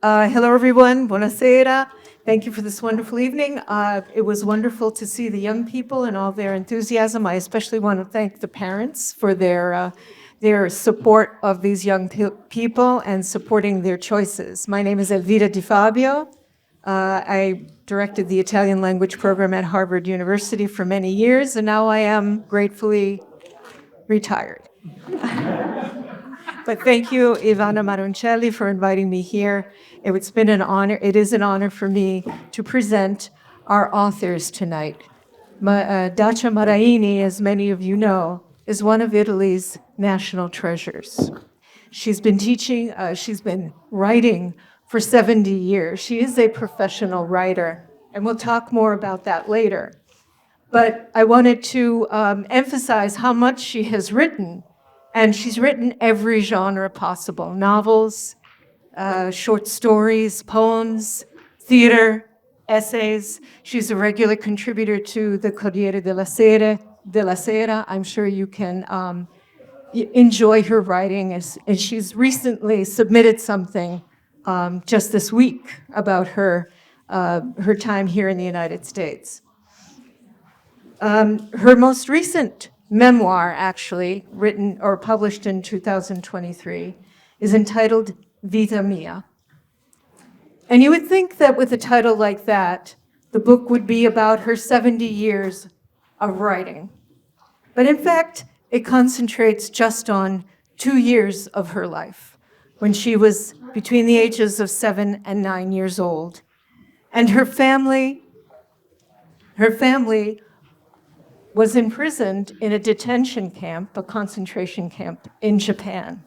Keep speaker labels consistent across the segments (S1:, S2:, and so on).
S1: Hello, everyone. Buonasera. Thank you for this wonderful evening. It was wonderful to see the young people and all their enthusiasm. I especially want to thank the parents for their support of these young people and supporting their choices. My name is Elvira Di Fabio. I directed the Italian language program at Harvard University for many years, and now I am gratefully retired. But thank you, Ivana Maroncelli, for inviting me here. It's been an honor. It is an honor for me to present our authors tonight. Dacia Maraini, as many of you know, is one of Italy's national treasures. She's been writing for 70 years. She is a professional writer, and we'll talk more about that later. But I wanted to emphasize how much she has written. And she's written every genre possible: novels, short stories, poems, theater, essays. She's a regular contributor to the Corriere della Sera. I'm sure you can enjoy her writing. And she's recently submitted something just this week about her time here in the United States. Her most recent memoir, actually, written or published in 2023, is entitled Vita Mia. And you would think that with a title like that, the book would be about her 70 years of writing. But in fact, it concentrates just on 2 years of her life, when she was between the ages of 7 and 9 years old. And her family was imprisoned in a detention camp, a concentration camp in Japan.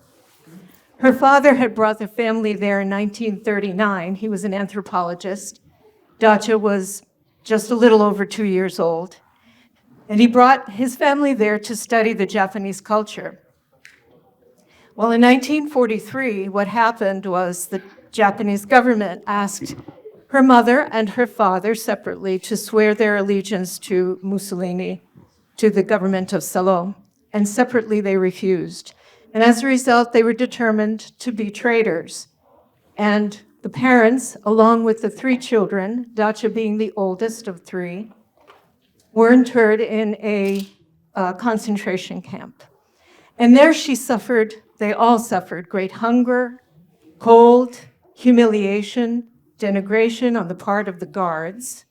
S1: Her father had brought the family there in 1939. He was an anthropologist. Dacia was just a little over 2 years old. And he brought his family there to study the Japanese culture. Well, in 1943, what happened was the Japanese government asked her mother and her father separately to swear their allegiance to Mussolini, to the government of Salò, and separately they refused. And as a result, they were determined to be traitors. And the parents, along with the 3 children, Dacia being the oldest of 3, were interred in a concentration camp. And there they all suffered great hunger, cold, humiliation, denigration on the part of the guards.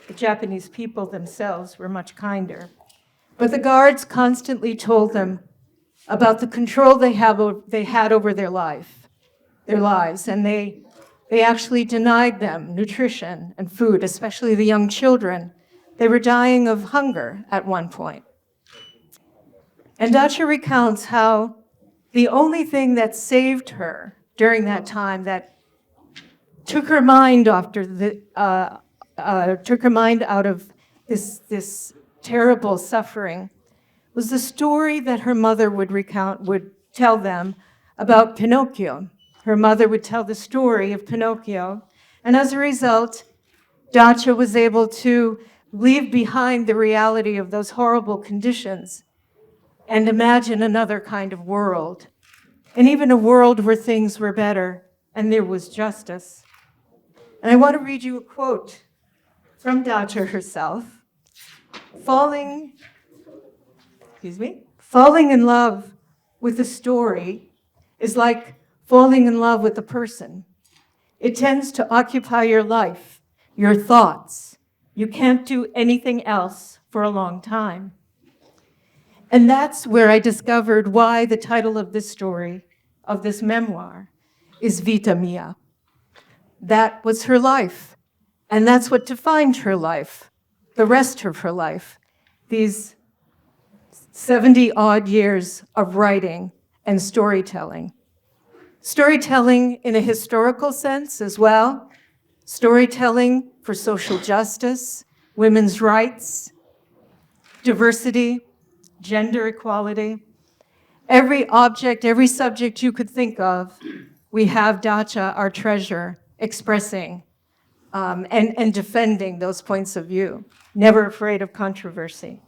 S1: The Japanese people themselves were much kinder. But the guards constantly told them about the control they had over their lives, and they actually denied them nutrition and food, especially the young children. They were dying of hunger at one point. And Dacia recounts how the only thing that saved her during that time, that took her mind out of this terrible suffering, was the story that her mother would tell them about Pinocchio. Her mother would tell the story of Pinocchio, and as a result, Dacia was able to leave behind the reality of those horrible conditions and imagine another kind of world, and even a world where things were better and there was justice. And I want to read you a quote from Dacia herself. Falling in love with a story is like falling in love with a person. It tends to occupy your life, your thoughts. You can't do anything else for a long time. And that's where I discovered why the title of this story, of this memoir, is Vita Mia. That was her life, and that's what defined her life, the rest of her life, these 70-odd years of writing and storytelling. Storytelling in a historical sense as well, storytelling for social justice, women's rights, diversity, gender equality. Every object, every subject you could think of, we have Dacia, our treasure, expressing and defending those points of view, never afraid of controversy.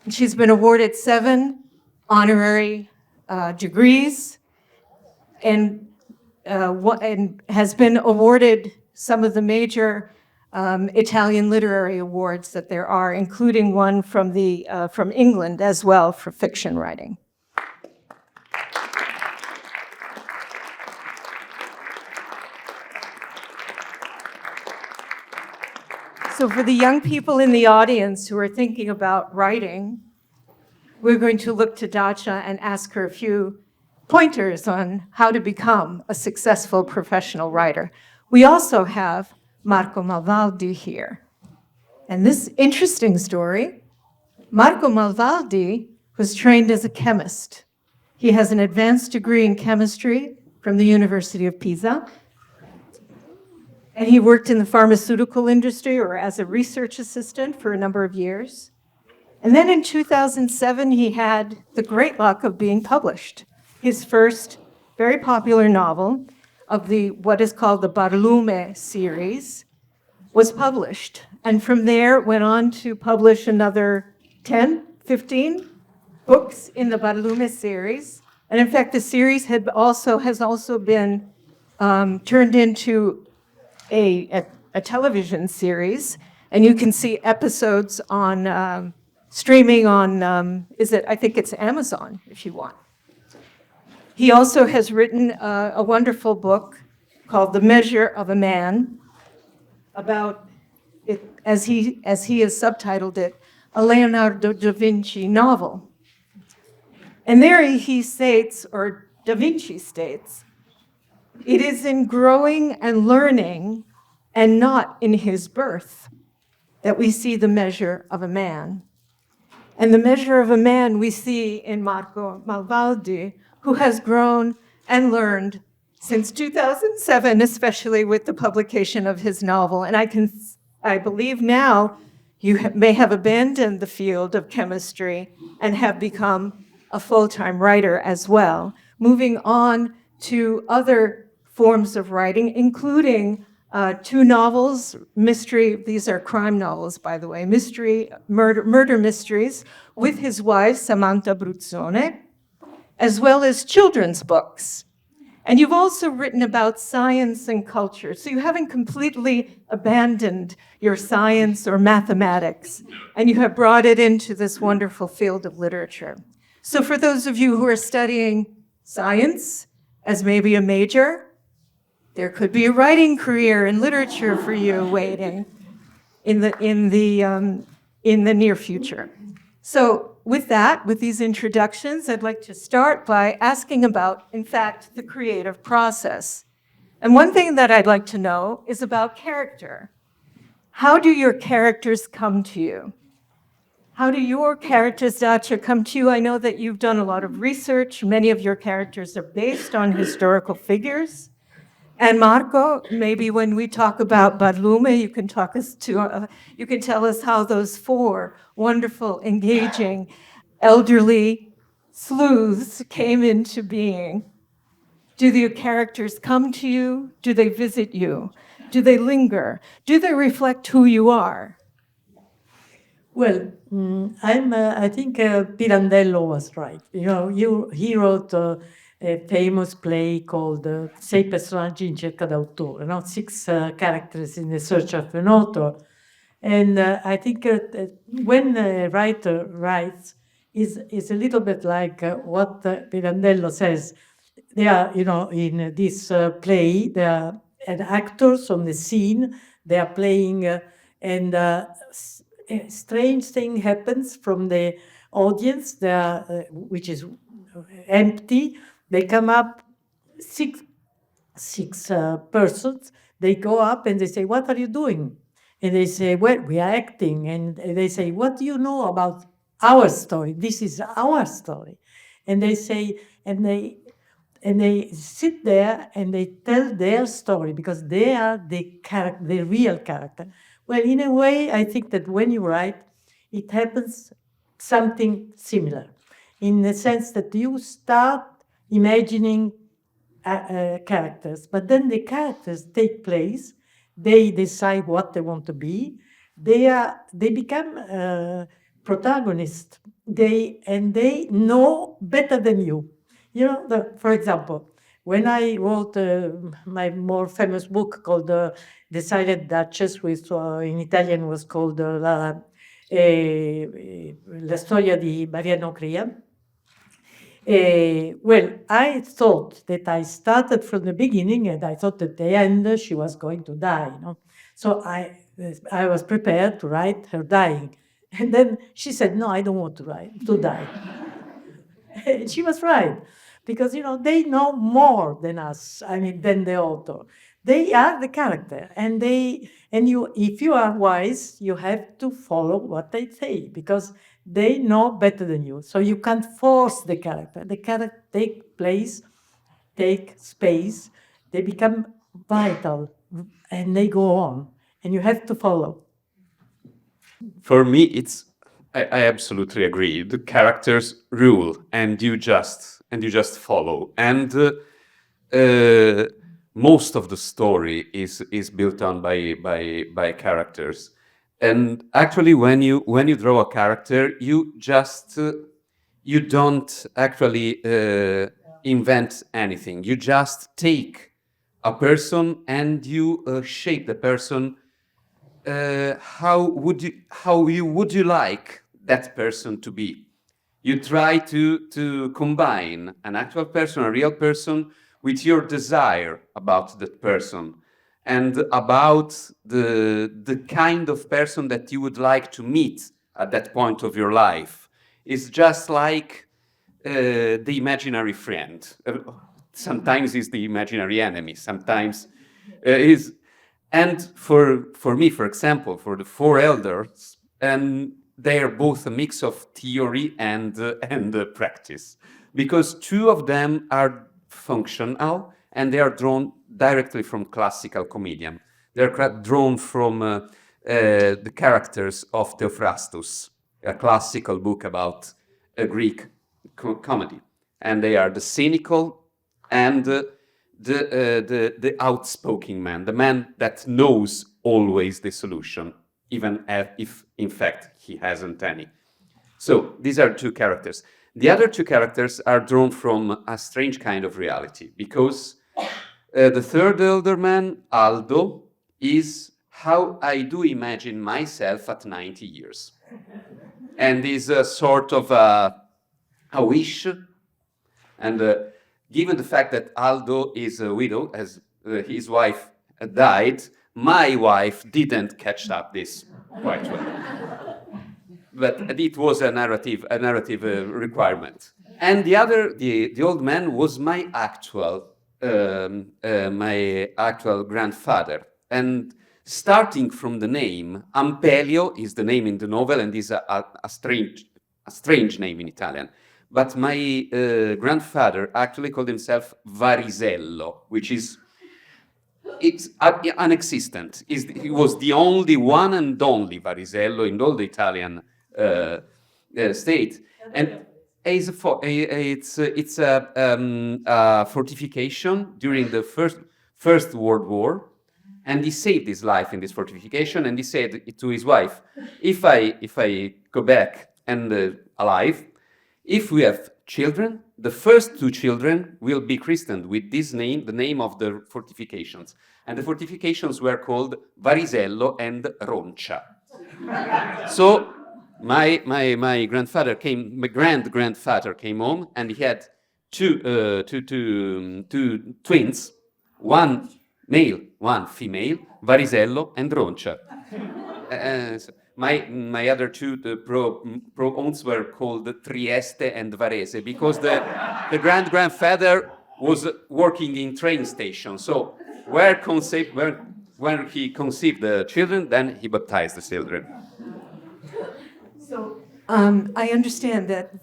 S1: And she's been awarded 7 honorary degrees, and and has been awarded some of the major Italian literary awards that there are, including one from England as well for fiction writing. So for the young people in the audience who are thinking about writing, we're going to look to Dacia and ask her a few pointers on how to become a successful professional writer. We also have Marco Malvaldi here. And this interesting story, Marco Malvaldi was trained as a chemist. He has an advanced degree in chemistry from the University of Pisa. And he worked in the pharmaceutical industry or as a research assistant for a number of years. And then in 2007, he had the great luck of being published. His first very popular novel of what is called the Barlume series was published. And from there went on to publish another 10, 15 books in the Barlume series. And in fact, the series has also been turned into a television series. And you can see episodes on streaming on, I think it's Amazon, if you want. He also has written a wonderful book called The Measure of a Man, about it, as he has subtitled it, a Leonardo da Vinci novel. And there he states, or Da Vinci states, it is in growing and learning and not in his birth that we see the measure of a man. And the measure of a man we see in Marco Malvaldi, who has grown and learned since 2007, especially with the publication of his novel. And I believe now you may have abandoned the field of chemistry and have become a full-time writer as well, moving on to other forms of writing, including 2 novels, these are crime novels, by the way, murder mysteries, with his wife, Samantha Bruzzone, as well as children's books. And you've also written about science and culture, so you haven't completely abandoned your science or mathematics, and you have brought it into this wonderful field of literature. So for those of you who are studying science as maybe a major, there could be a writing career in literature for you waiting in the near future. So with these introductions, I'd like to start by asking about, in fact, the creative process. And one thing that I'd like to know is about character. How do your characters come to you? How do your characters, Dacia, come to you? I know that you've done a lot of research. Many of your characters are based on historical figures. And Marco, maybe when we talk about Barlume, you can tell us how those 4 wonderful, engaging, elderly sleuths came into being. Do the characters come to you? Do they visit you? Do they linger? Do they reflect who you are?
S2: Well, I think Pirandello was right. He wrote a famous play called 6 personaggi in cerca d'autore, 6 characters in the search of an author. And I think when a writer writes, is a little bit like what Pirandello says. They are, in this play, they are actors on the scene. They are playing, and a strange thing happens from the audience, which is empty. They come up, six persons. They go up and they say, "What are you doing?" And they say, "Well, we are acting." And they say, "What do you know about our story? This is our story." And they say, and they sit there and they tell their story because they are the real character. Well, in a way, I think that when you write, it happens something similar, in the sense that you start imagining characters, but then the characters take place. They decide what they want to be. They become protagonists. They know better than you. For example, when I wrote my more famous book called The Silent Duchess, which in Italian was called La storia di Mariano Cria. Well, I thought that I started from the beginning, and I thought at the end she was going to die. So I was prepared to write her dying, and then she said, "No, I don't want to die." And she was right, because they know more than us. I mean, than the author. They are the character, and if you are wise, you have to follow what they say, because they know better than you. So you can't force the character. The character take place, take space. They become vital, and they go on, and you have to follow.
S3: For me, I absolutely agree. The characters rule, and you just follow. And most of the story is built on by characters. And actually, when you draw a character, you don't actually invent anything. You just take a person and you shape the person. How would you like that person to be? You try to combine an actual person, a real person, with your desire about that person and about the kind of person that you would like to meet at that point of your life. It's just like the imaginary friend. Sometimes it's the imaginary enemy. Sometimes is. And for me, for example, for the four elders, they are both a mix of theory and practice, because two of them are functional and they are drawn directly from classical comedian. They're drawn from the characters of Theophrastus, a classical book about a Greek comedy, and they are the cynical and the outspoken man, the man that knows always the solution, even if in fact he hasn't any. So these are two characters. The other two characters are drawn from a strange kind of reality, because the third elder man, Aldo, is how I do imagine myself at 90 years. And is a sort of a wish. And given the fact that Aldo is a widow, as his wife died, my wife didn't catch up this quite well. But it was a narrative requirement. And the old man was my actual grandfather. And starting from the name, Ampelio is the name in the novel, and is a strange name in Italian. But my grandfather actually called himself Varisello, which is unexistent. He was the only one and only Varisello in all the Italian state, and it's a fortification during the First World War, and he saved his life in this fortification. And he said to his wife, "If I go back and alive, if we have children, the first two children will be christened with this name, the name of the fortifications." And the fortifications were called Varisello and Roncia. So my grand-grandfather came home, and he had two twins, one male, one female, Varisello and Roncia. So my other two pro-ons were called Trieste and Varese, because the grand-grandfather was working in train station. So when he conceived the children, then he baptized the children.
S1: So I understand that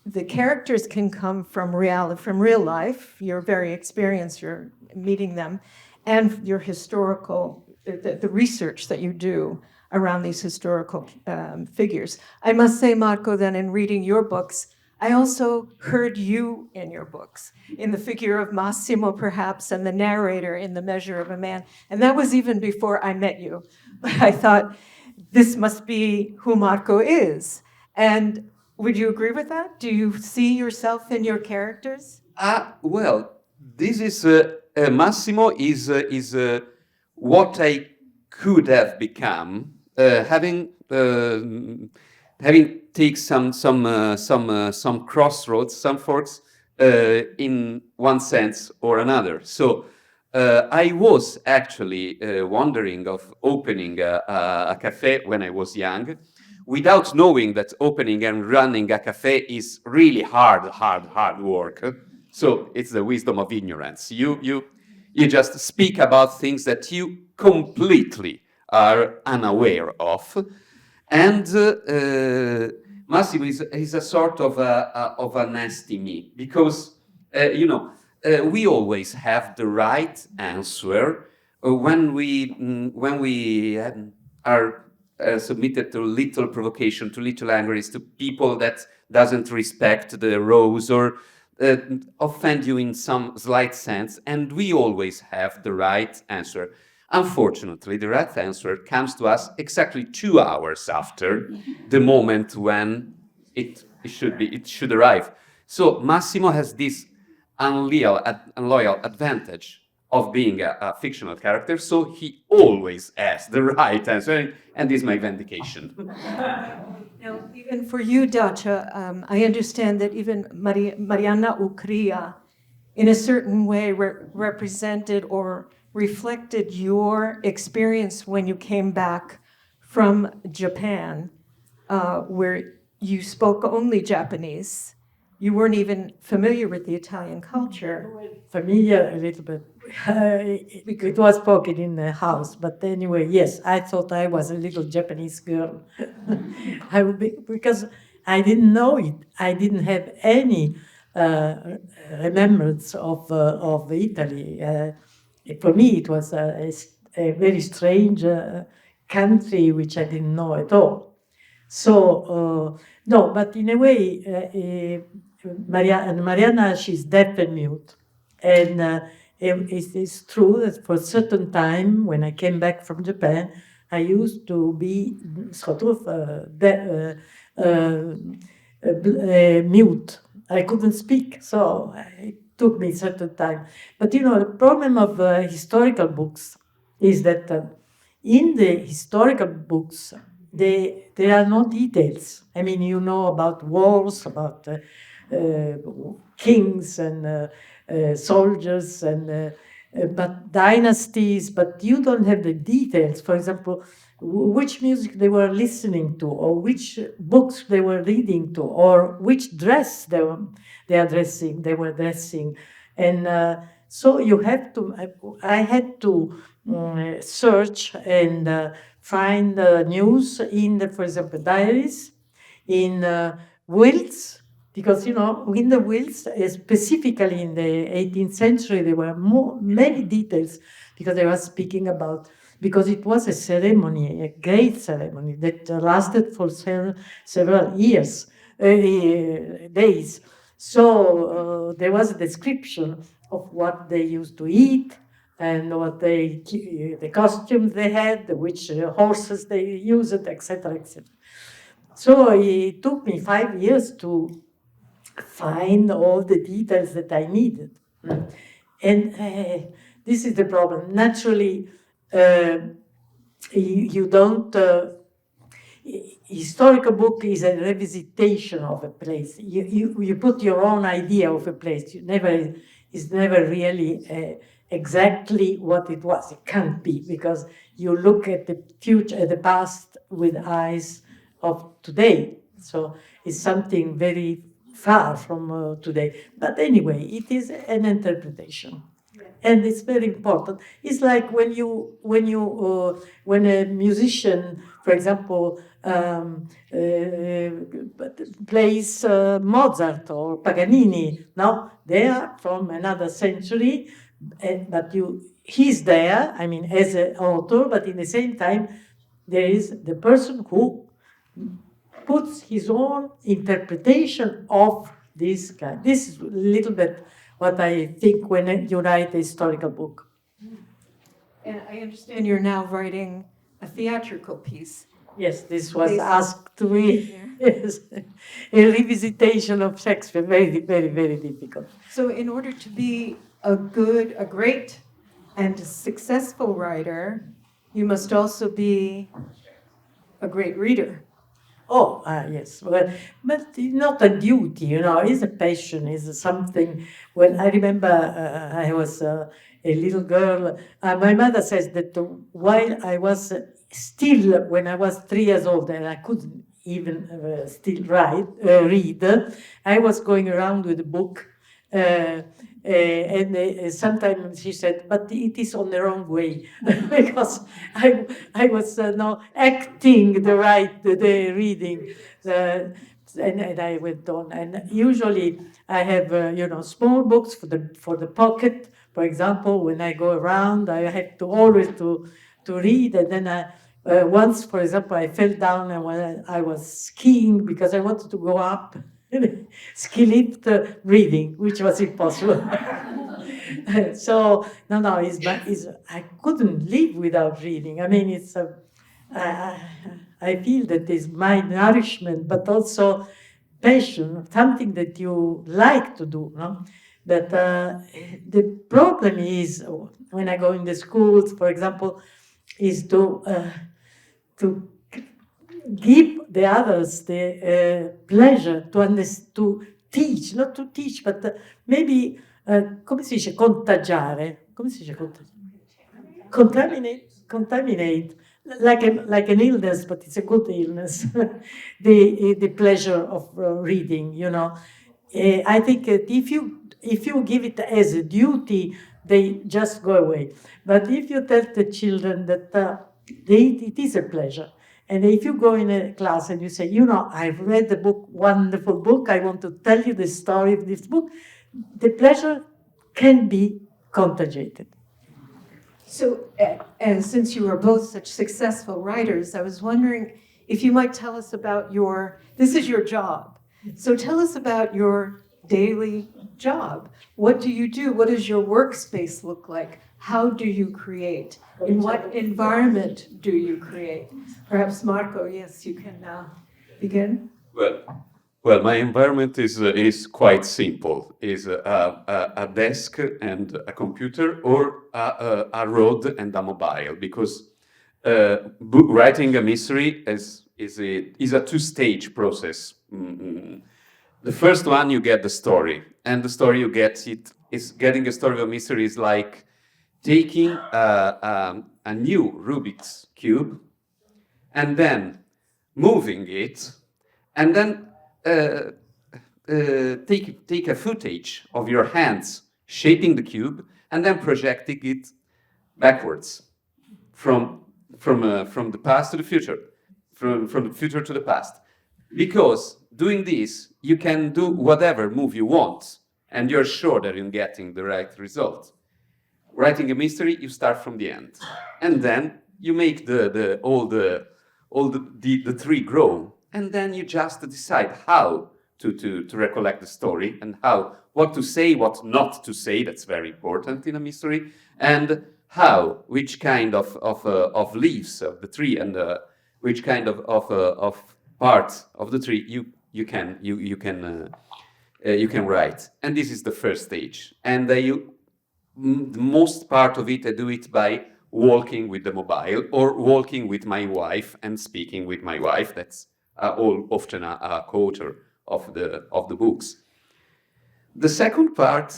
S1: the characters can come from real life. You're very experienced, you're meeting them, and your historical, the research that you do around these historical figures. I must say, Marco, that in reading your books, I also heard you in your books, in the figure of Massimo, perhaps, and the narrator in The Measure of a Man. And that was even before I met you. I thought, this must be who Marco is. And would you agree with that? Do you see yourself in your characters?
S3: Well, this is Massimo is what I could have become, having take some crossroads, some forks in one sense or another. So I was actually wondering of opening a cafe when I was young, without knowing that opening and running a cafe is really hard work. So it's the wisdom of ignorance. You just speak about things that you completely are unaware of. And Massimo is a sort of a nasty me, because we always have the right answer when we are submitted to little provocation, to little angries, to people that doesn't respect the rules or offend you in some slight sense, and we always have the right answer. Unfortunately, the right answer comes to us exactly 2 hours after the moment when it should arrive. So Massimo has this unloyal advantage of being a fictional character, so he always has the right answer, and this is my vindication.
S1: Now, even for you, Dacia, I understand that even Mariana Ucria, in a certain way, represented or reflected your experience when you came back from Japan, where you spoke only Japanese. You weren't even familiar with the Italian culture.
S2: Familiar a little bit. It was spoken in the house, but anyway, yes, I thought I was a little Japanese girl. Because I didn't know it. I didn't have any remembrance of Italy. For me, it was a very strange country which I didn't know at all. So, no, but in a way, Mariana, she's deaf and mute. And it's true that for a certain time, when I came back from Japan, I used to be sort of mute. I couldn't speak, so it took me a certain time. But the problem of historical books is that in the historical books, there are no details. I mean, you know about wars, about kings and soldiers and but dynasties, but you don't have the details. For example, which music they were listening to, or which books they were reading to, or which dress they were dressing, and so you have to. I had to search and find news in for example, diaries, in wills, because in the wills, specifically in the 18th century, there were many details, because they were speaking about, because it was a ceremony, a great ceremony that lasted for several years, days. So there was a description of what they used to eat, and what the costumes they had, which horses they used, etc., etc. So it took me 5 years to find all the details that I needed. And this is the problem. Naturally, you don't. Historical book is a revisitation of a place. You put your own idea of a place. It's never really exactly what it was. It can't be, because you look at the future, at the past, with eyes of today. So it's something very far from today. But anyway, it is an interpretation. And it's very important. It's like when a musician, for example, plays Mozart or Paganini. Now they are from another century, but he's there. I mean, as an author, but in the same time, there is the person who puts his own interpretation of this guy. This is a little bit what I think when you write a historical book.
S1: And I understand you're now writing a theatrical piece.
S2: Yes, this was asked to me. Yes, a revisitation of Shakespeare, very, very, very difficult.
S1: So in order to be a great and successful writer, you must also be a great reader.
S2: Oh, yes. Well, but it's not a duty, it's a passion, it's something. When I remember I was a little girl, my mother says that while I was still, when I was 3 years old, and I couldn't even still read, I was going around with a book. And sometimes she said, but it is on the wrong way, because I was now acting the reading, and I went on. And usually I have small books for the pocket. For example, when I go around, I have to always to read, and then once, for example, I fell down and when I was skiing because I wanted to go up ski lift reading, which was impossible. So no, I couldn't live without reading. I mean, I feel that is my nourishment, but also passion, something that you like to do, no? But the problem is when I go in the schools, for example, is to give the others the pleasure to teach, not to teach, but maybe, come si dice, contagiare? Come si dice contagiare? Contaminate, like an illness, but it's a good illness. The pleasure of reading, I think that if you give it as a duty, they just go away. But if you tell the children that it is a pleasure, and if you go in a class and you say, I've read the book, wonderful book, I want to tell you the story of this book, the pleasure can be contagiated.
S1: So, and since you are both such successful writers, I was wondering if you might tell us about this is your job. So tell us about your daily job. What do you do? What does your workspace look like? How do you create? In what environment do you create? Perhaps Marco, yes, you can begin.
S3: Well, my environment is quite simple. Is a desk and a computer, or a road and a mobile. Because writing a mystery is a two-stage process. The first one, you get the story, and the story you get getting a story of a mystery is like taking a new Rubik's cube and then moving it, and then take a footage of your hands shaping the cube and then projecting it backwards from the past to the future, from the future to the past. Because doing this, you can do whatever move you want, and you're sure that you're getting the right result. Writing a mystery, you start from the end, and then you make all the tree grow, and then you just decide how to recollect the story and what to say, what not to say. That's very important in a mystery, and which kind of leaves of the tree and which kind of part of the tree you can write. And this is the first stage, and the most part of it I do it by walking with the mobile or walking with my wife and speaking with my wife. That's often a co-author of the books. The second part,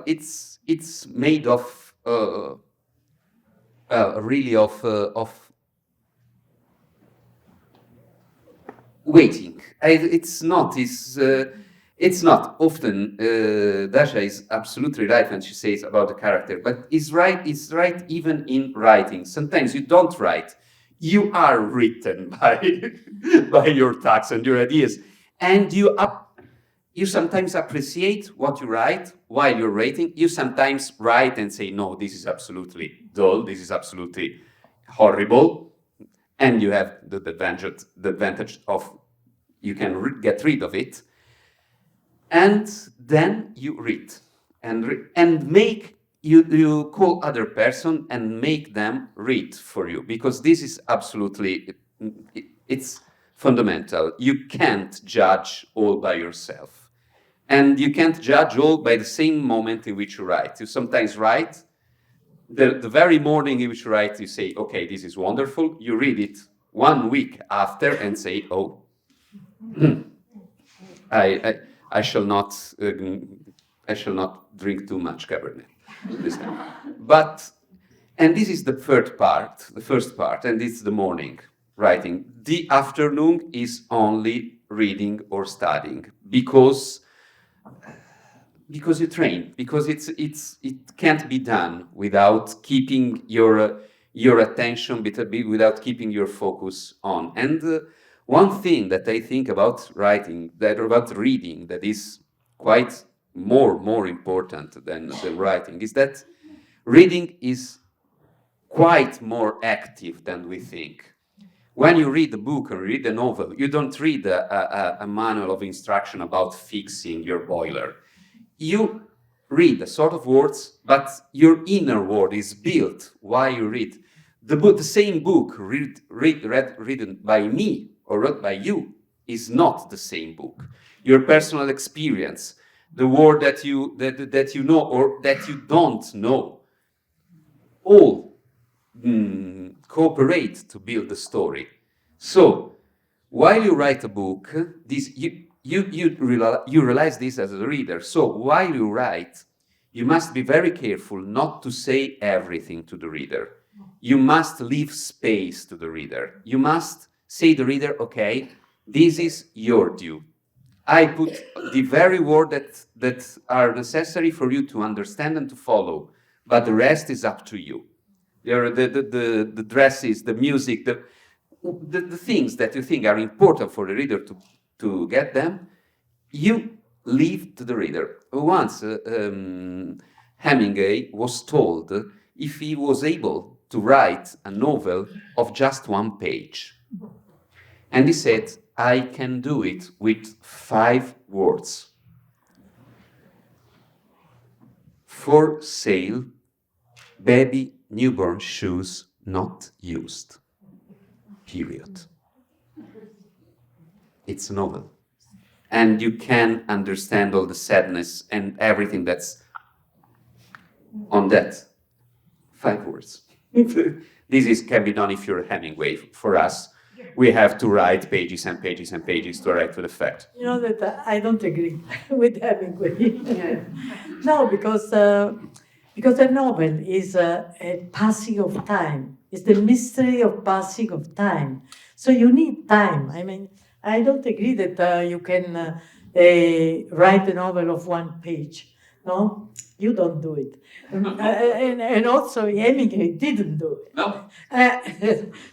S3: it's made of really of waiting. It's not often. Dacia is absolutely right when she says about the character, but it's right even in writing. Sometimes you don't write. You are written by your thoughts and your ideas, and you sometimes appreciate what you write while you're writing. You sometimes write and say, no, this is absolutely dull, this is absolutely horrible, and you have the advantage of you can get rid of it, and then you read and make. You call other person and make them read for you, because this is absolutely, it's fundamental. You can't judge all by yourself. And you can't judge all by the same moment in which you write. You sometimes write, the very morning in which you write, you say, okay, this is wonderful. You read it 1 week after and say, oh, I shall not drink too much Cabernet this time. But, and this is the first part, and it's the morning writing. The afternoon is only reading or studying because you train, because it can't be done without keeping your attention, without keeping your focus on. And one thing that I think about writing, about reading, that is quite more important than writing, is that reading is quite more active than we think. When you read a book or read a novel, you don't read a manual of instruction about fixing your boiler. You read a sort of words, but your inner world is built while you read. The same book written by me or read by you is not the same book. Your personal experience, the word that you know or that you don't know, all cooperate to build the story. So while you write a book, you realize this as a reader. So while you write, you must be very careful not to say everything to the reader. You must leave space to the reader. You must say to the reader, okay, this is your due. I put the very word that are necessary for you to understand and to follow, but the rest is up to you. The dresses, the music, the things that you think are important for the reader to get them, you leave to the reader. Once Hemingway was told if he was able to write a novel of just 1 page. And he said, I can do it with 5 words. For sale, baby newborn shoes not used. Period. It's a novel. And you can understand all the sadness and everything that's on that 5 words. This can be done if you're Hemingway. For us, we have to write pages and pages and pages to write with effect.
S2: You know that I don't agree with Hemingway. No, because a novel is a passing of time. It's the mystery of passing of time. So you need time. I mean, I don't agree that you can write a novel of 1 page. No, you don't do it. And also Hemingway didn't do it.
S3: No.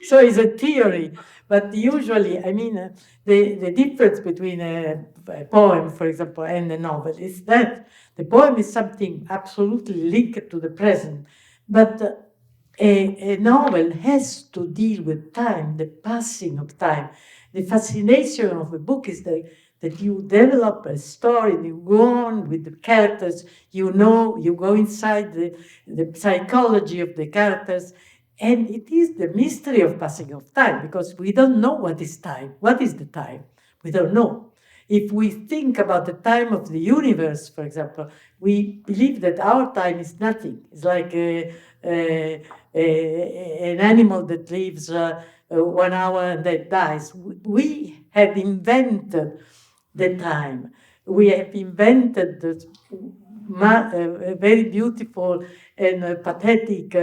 S2: So it's a theory. But usually, I mean, the difference between a poem, for example, and a novel is that the poem is something absolutely linked to the present, but a novel has to deal with time, the passing of time. The fascination of a book is that you develop a story, you go on with the characters, you go inside the psychology of the characters, and it is the mystery of passing of time, because we don't know what is time. What is the time? We don't know. If we think about the time of the universe, for example, we believe that our time is nothing. It's like an animal that lives 1 hour and then dies. We have invented the time. We have invented a very beautiful and pathetic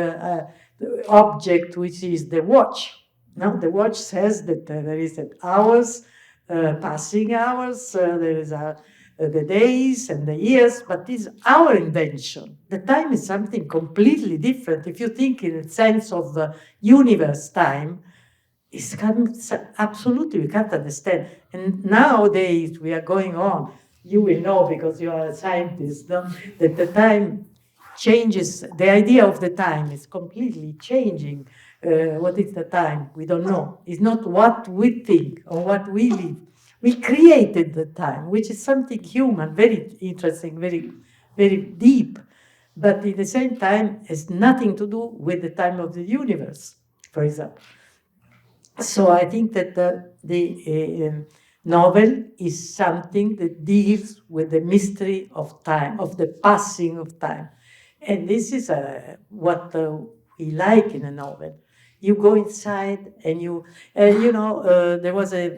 S2: object, which is the watch. Now, the watch says that there is hours, passing hours, there is the days and the years, but it's our invention. The time is something completely different. If you think in the sense of the universe time, it's absolutely, we can't understand. And nowadays we are going on, you will know because you are a scientist, no? That the time changes, the idea of the time is completely changing. What is the time? We don't know. It's not what we think or what we live. We created the time, which is something human, very interesting, very, very deep, but at the same time has nothing to do with the time of the universe, for example. So I think that Novel is something that deals with the mystery of time, of the passing of time. And this is what we like in a novel. You go inside and there was a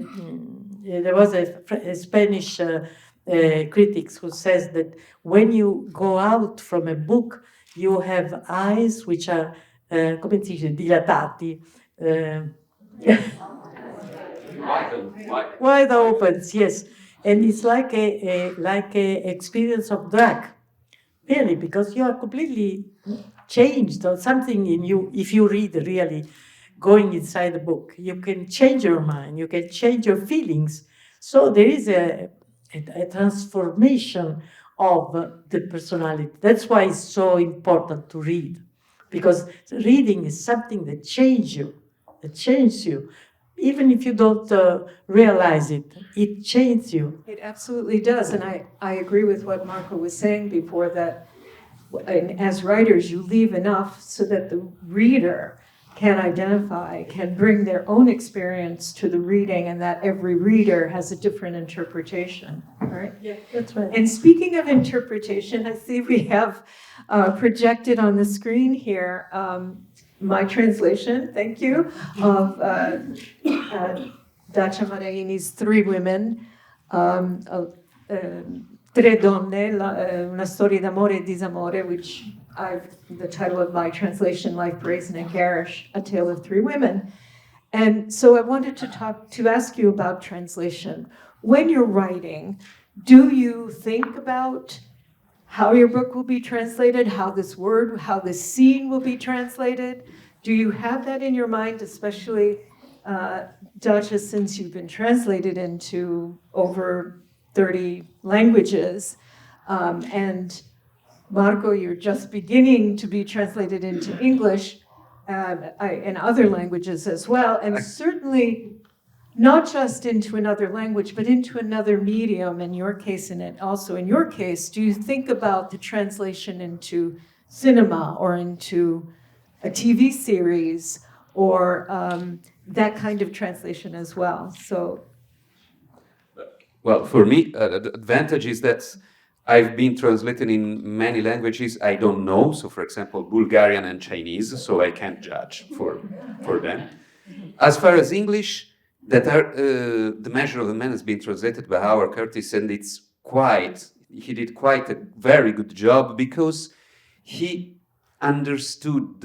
S2: Spanish critic who says that when you go out from a book, you have eyes which are, come si dice, dilatati, wide open, yes. And it's like a experience of drag, really, because you are completely changed or something in you. If you read really going inside the book, you can change your mind, you can change your feelings. So there is a transformation of the personality. That's why it's so important to read, because reading is something that changes you, that changes you. Even if you don't realize it, it changes you.
S1: It absolutely does, and I agree with what Marco was saying before, that as writers, you leave enough so that the reader can identify, can bring their own experience to the reading, and that every reader has a different interpretation, right?
S2: Yeah, that's right.
S1: And speaking of interpretation, I see we have projected on the screen here my translation, thank you, of Dacia Maraini's Three Women, Tre donne, una storia d'amore e disamore, which the title of my translation, Life Brazen and Garish, A Tale of Three Women. And so I wanted to ask you about translation. When you're writing, do you think about how your book will be translated, how this scene will be translated? Do you have that in your mind, especially, Dacia, since you've been translated into over 30 languages, and Marco, you're just beginning to be translated into English, and other languages as well, and certainly not just into another language, but into another medium, in your case, and also in your case, do you think about the translation into cinema or into a TV series or that kind of translation as well? So,
S3: Well, for me, the advantage is that I've been translated in many languages I don't know. So, for example, Bulgarian and Chinese, so I can't judge for them. As far as English, The Measure of the Man has been translated by Howard Curtis, and he did quite a very good job, because he understood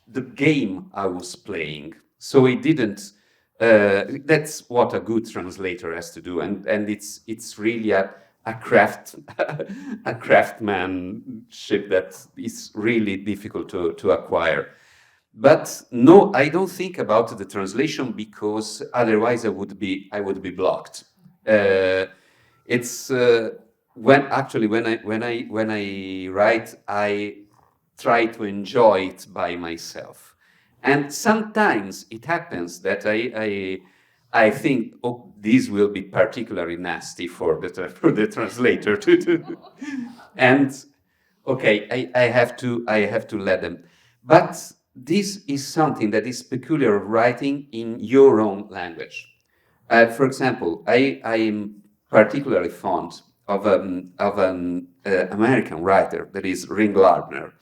S3: the game I was playing. So he didn't. That's what a good translator has to do, and it's really a craftsmanship that is really difficult to acquire. But no, I don't think about the translation, because otherwise I would be blocked. It's when I write, I try to enjoy it by myself, and sometimes it happens that I think, oh, this will be particularly nasty for the translator to do, and okay, I have to let them. But this is something that is peculiar of writing in your own language. For example, I am particularly fond of an American writer, that is Ring Lardner.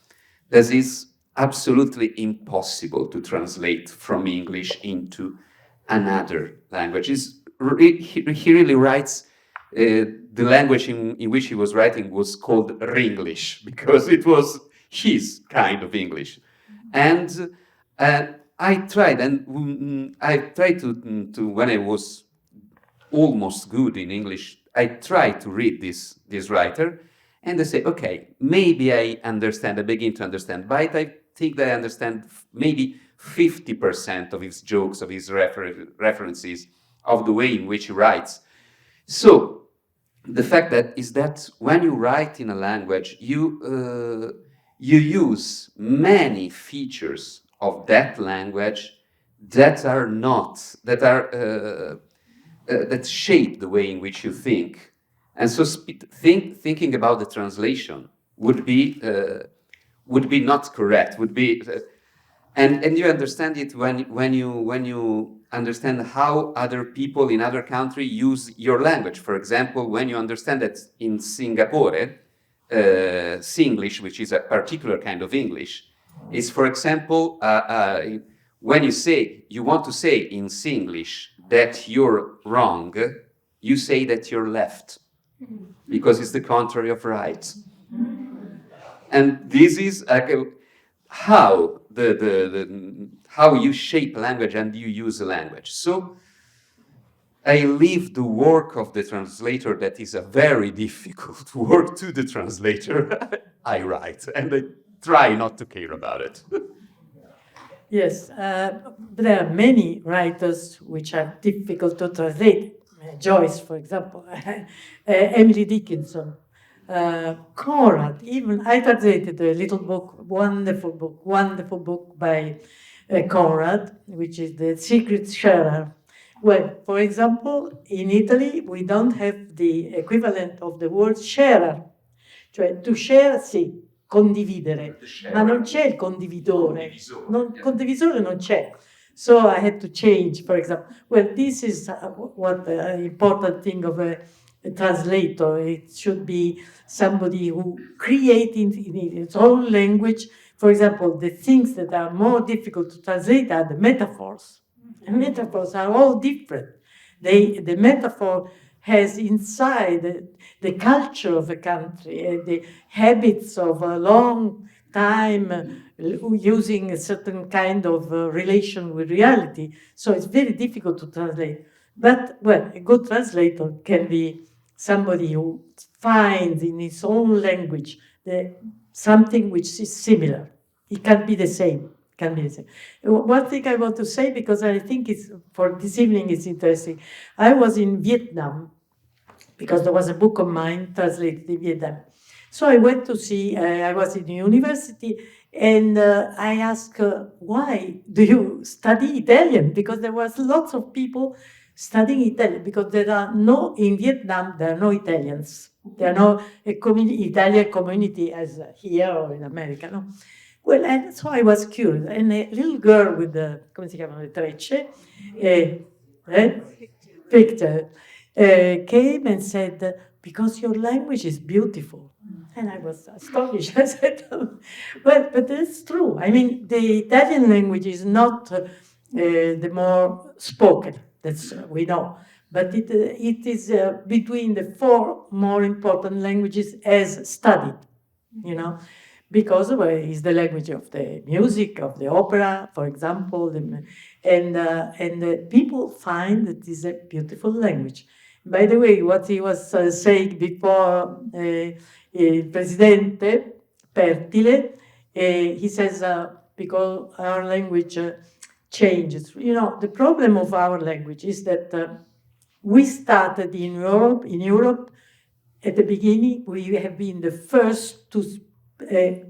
S3: That is absolutely impossible to translate from English into another language. He really writes. The language in which he was writing was called Ringlish, because it was his kind of English. And I tried to when I was almost good in English, I tried to read this writer, and I say, okay, maybe I begin to understand, but I think that I understand maybe 50% of his jokes, of his references, of the way in which he writes. So the fact is that when you write in a language, you use many features of that language that shape the way in which you think, and so thinking about the translation would be not correct. And you understand it when you understand how other people in other country use your language. For example, when you understand that in Singapore, Singlish, which is a particular kind of English, is, for example, when you want to say in Singlish that you're wrong, you say that you're left, because it's the contrary of right. And this is how how you shape language and you use the language. So I leave the work of the translator, that is a very difficult work, to the translator. I write, and I try not to care about it.
S2: Yes, there are many writers which are difficult to translate. Joyce, for example, Emily Dickinson, Conrad. Even I translated a little book, wonderful book by Conrad, which is The Secret Sharer. Well, for example, in Italy, we don't have the equivalent of the word sharer. Cioè, to share, sì, condividere, ma non c'è il condividore. Condivisore non c'è. So I had to change, for example. Well, this is what the important thing of a translator. It should be somebody who creates in its own language. For example, the things that are more difficult to translate are the metaphors. And metaphors are all different. The metaphor has inside the culture of a country, the habits of a long time using a certain kind of relation with reality. So it's very difficult to translate. But, well, a good translator can be somebody who finds in his own language something which is similar. It can be the same. Can be the same. One thing I want to say, because I think it's for this evening is interesting. I was in Vietnam because there was a book of mine translated in Vietnam. So I went to see. I was in the university, and I asked, "Why do you study Italian?" Because there was lots of people studying Italian. Because in Vietnam there are no Italians. There are no Italian community as here or in America. No. Well, and so I was curious, and a little girl with the, come si chiamano le trecce, picture, came and said, "Because your language is beautiful." And I was astonished. I said, well, but it's true. I mean, the Italian language is not the more spoken, that's we know, but it is between the four more important languages as studied, you know. Because it's the language of the music, of the opera, for example, and people find that it is a beautiful language. By the way, what he was saying before, il Presidente Pertile, he says, because our language changes. You know, the problem of our language is that we started in Europe, at the beginning, we have been the first to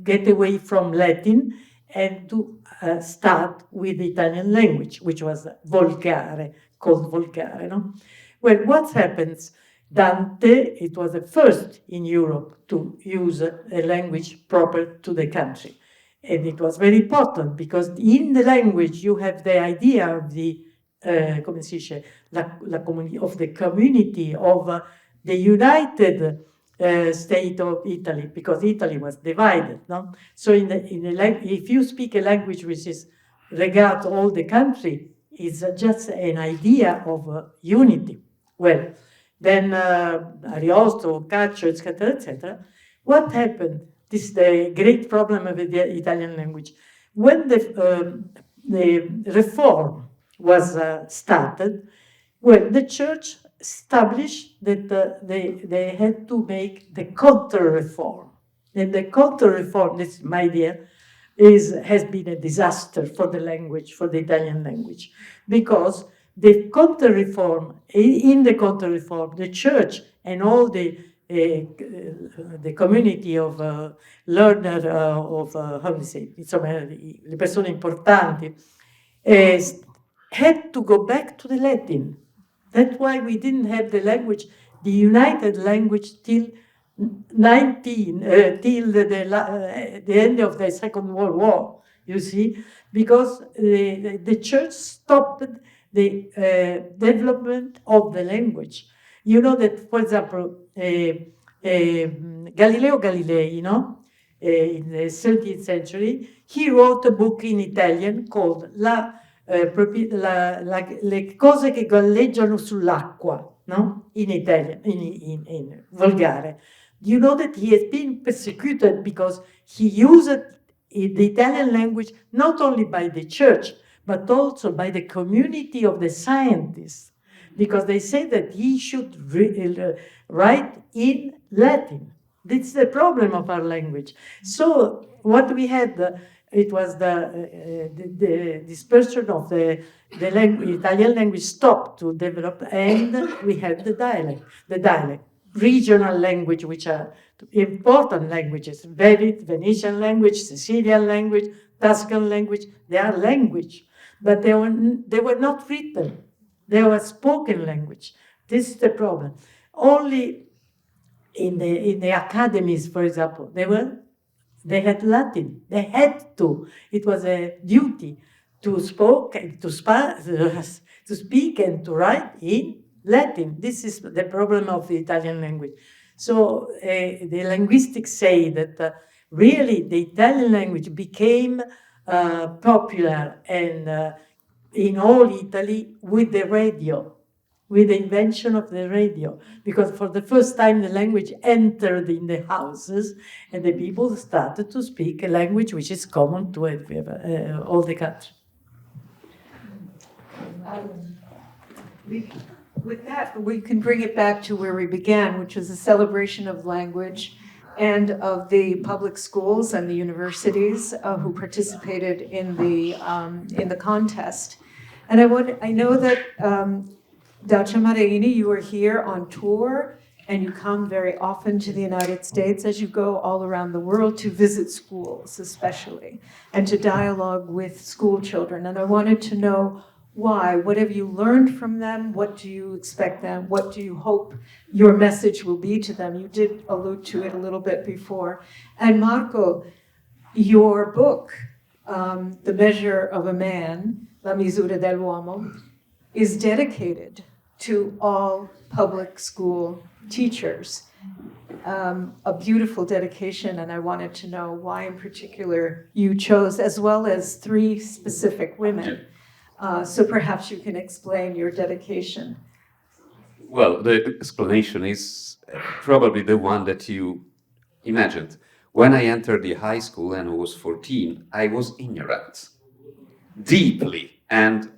S2: get away from Latin and to start with the Italian language, which was called volgare. No? Well, what happens? Dante, it was the first in Europe to use a language proper to the country. And it was very important because in the language you have the idea of the, come si dice, of the community, of the united state of Italy, because Italy was divided. No? So if you speak a language which is regard all the country, it's just an idea of unity. Well, then Ariosto, Caccio, etc. What happened? This is the great problem of the Italian language. When the reform was started, well, the church established that they had to make the counter-reform. And the counter-reform, this is my idea, has been a disaster for the language, for the Italian language, because the counter-reform, in the counter-reform, the church and all the community of learners, how do you say, insomma, le persone importanti, had to go back to the Latin. That's why we didn't have the language, the united language till till the end of the Second World War, you see, because the church stopped the development of the language. You know that, for example, Galileo Galilei, in the 13th century, he wrote a book in Italian called Le cose che galleggiano sull'acqua, no? In Italian, in volgare. You know that he has been persecuted because he used the Italian language not only by the church, but also by the community of the scientists, because they say that he should write in Latin. This is the problem of our language. So what we had, it was the dispersion of the Italian language stopped to develop, and we had the dialect, regional language, which are important languages, Venetian language, Sicilian language, Tuscan language. They are language, but they were not written. They were spoken language. This is the problem. Only in the academies, for example, they had Latin. They had to. It was a duty to speak and to write in Latin. This is the problem of the Italian language. So the linguistics say that really the Italian language became popular and in all Italy with the radio, with the invention of the radio, because for the first time the language entered in the houses and the people started to speak a language which is common to all the country.
S1: With that, we can bring it back to where we began, which was a celebration of language and of the public schools and the universities who participated in the contest. And I know that Dacia Maraini, you are here on tour, and you come very often to the United States as you go all around the world to visit schools, especially, and to dialogue with school children. And I wanted to know why. What have you learned from them? What do you expect them? What do you hope your message will be to them? You did allude to it a little bit before. And Marco, your book, The Measure of a Man, La misura dell'uomo, is dedicated to all public school teachers. A beautiful dedication, and I wanted to know why in particular you chose, as well as 3 specific women. So perhaps you can explain your dedication.
S3: Well, the explanation is probably the one that you imagined. When I entered the high school and I was 14, I was ignorant, deeply and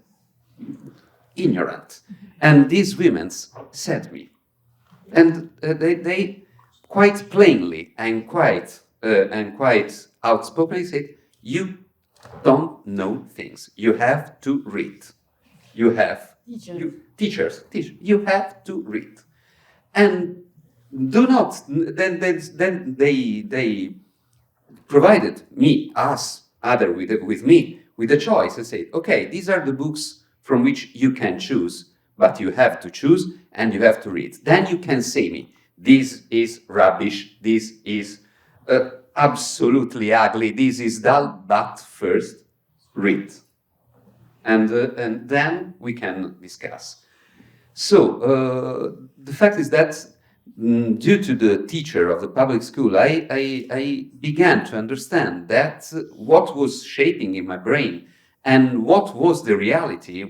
S3: ignorant. And these women said me, and they quite plainly and quite outspokenly said, "You don't know things. You have to read. You have teachers. You have to read, and do not." Then they provided with me with a choice and said, "Okay, these are the books from which you can choose, but you have to choose and you have to read. Then you can say me, this is rubbish, this is absolutely ugly, this is dull, but first read. And then we can discuss." So the fact is that due to the teacher of the public school, I began to understand that what was shaping in my brain and what was the reality,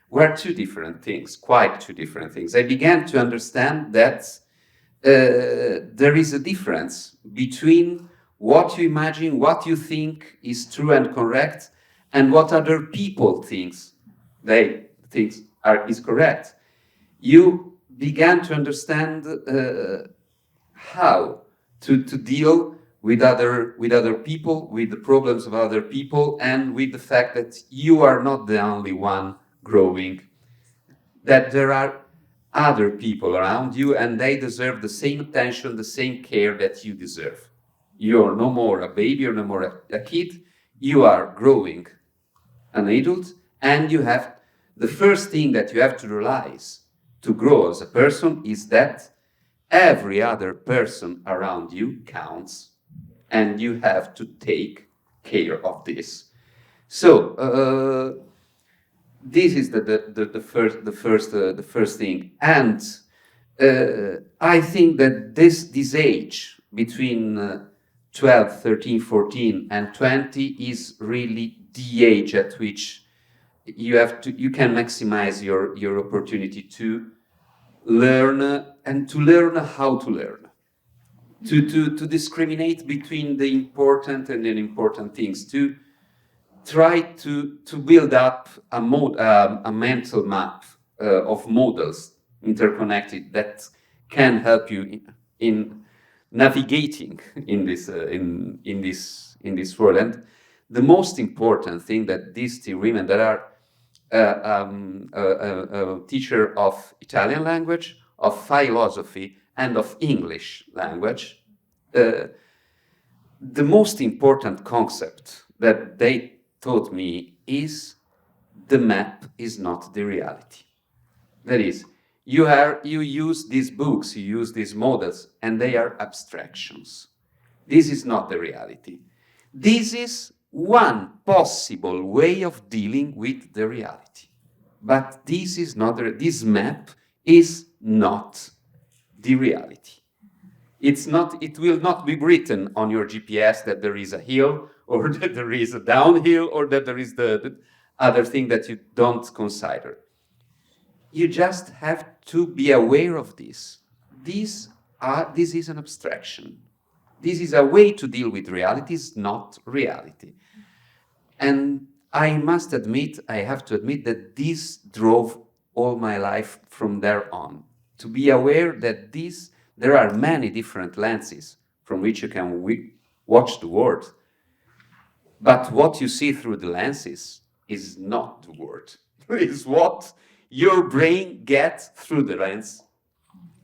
S3: were 2 different things, quite 2 different things. I began to understand that there is a difference between what you imagine, what you think is true and correct, and what other people think is correct. You began to understand how to deal with other people, with the problems of other people, and with the fact that you are not the only one growing, that there are other people around you and they deserve the same attention, the same care that you deserve. You're no more a baby, you're no more a kid, you are growing an adult, and you have the first thing that you have to realize to grow as a person is that every other person around you counts, and you have to take care of this. So this is the first thing. And I think that this age between 12, 13, 14, and 20 is really the age at which you can maximize your opportunity to learn and to learn how to learn, to discriminate between the important and unimportant things, to try to build up a mental map of models interconnected that can help you in navigating in this world. And the most important thing that these two women that are a teacher of Italian language, of philosophy, and of English language, the most important concept that they taught me is the map is not the reality. That is, you use these books, you use these models, and they are abstractions. This is not the reality. This is one possible way of dealing with the reality. But this is not this map is not the reality. It will not be written on your GPS that there is a hill, or that there is a downhill, or that there is the other thing that you don't consider. You just have to be aware of this. This is an abstraction. This is a way to deal with reality, it's not reality. And I have to admit that this drove all my life from there on. To be aware that there are many different lenses from which you can watch the world. But what you see through the lenses is not the world. It's what your brain gets through the lens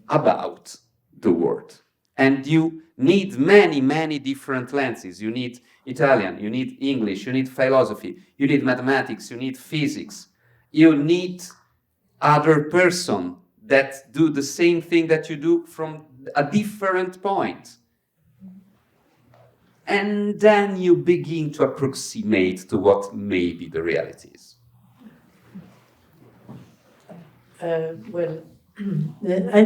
S3: about the world. And you need many, many different lenses. You need Italian, you need English, you need philosophy, you need mathematics, you need physics. You need other person that do the same thing that you do from a different point. And then you begin to approximate to what maybe the reality is.
S2: I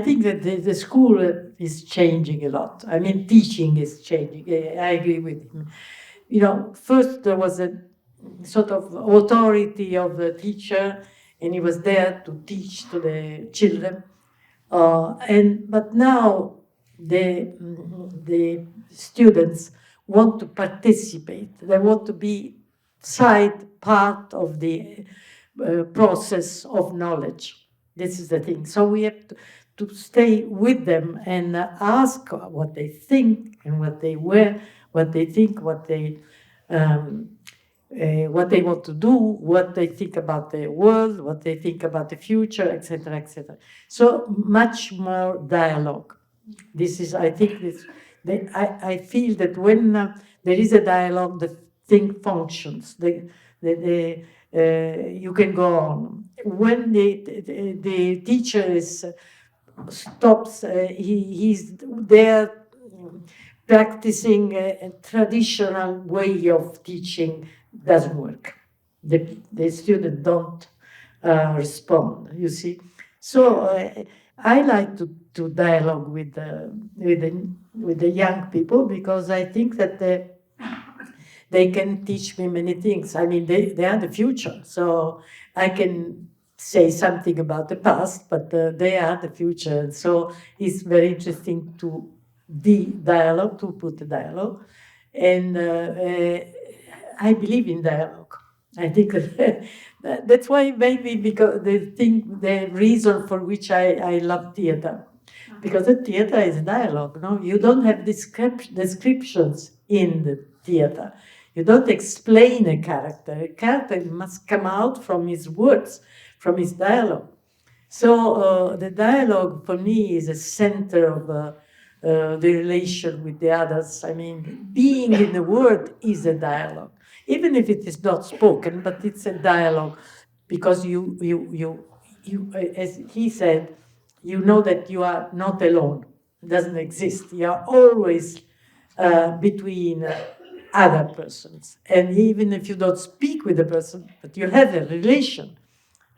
S2: think that the school is changing a lot. I mean, teaching is changing. I agree with him. You know, first there was a sort of authority of the teacher, and he was there to teach to the children. But now the students want to participate. They want to be part of the process of knowledge. This is the thing. So we have to stay with them and ask what they think and what they wear, what they think, what they want to do, what they think about the world, what they think about the future, etc., etc. So much more dialogue. This is, I think, I feel that when there is a dialogue, the thing functions. You can go on. When the teacher stops, he's there practicing a traditional way of teaching, doesn't work. The student don't respond, you see. So I like to dialogue with the young people, because I think that they can teach me many things. I mean, they are the future, so I can say something about the past, but they are the future. So it's very interesting to put a dialogue. And I believe in dialogue. I think that's why maybe, because the reason for which I love theater, because the theater is dialogue. No, you don't have descriptions in the theater. You don't explain a character. A character must come out from his words, from his dialogue. So the dialogue for me is a center of the relation with the others. I mean, being in the world is a dialogue, even if it is not spoken, but it's a dialogue, because you as he said, you know that you are not alone. It doesn't exist. You are always between other persons. And even if you don't speak with the person, but you have a relation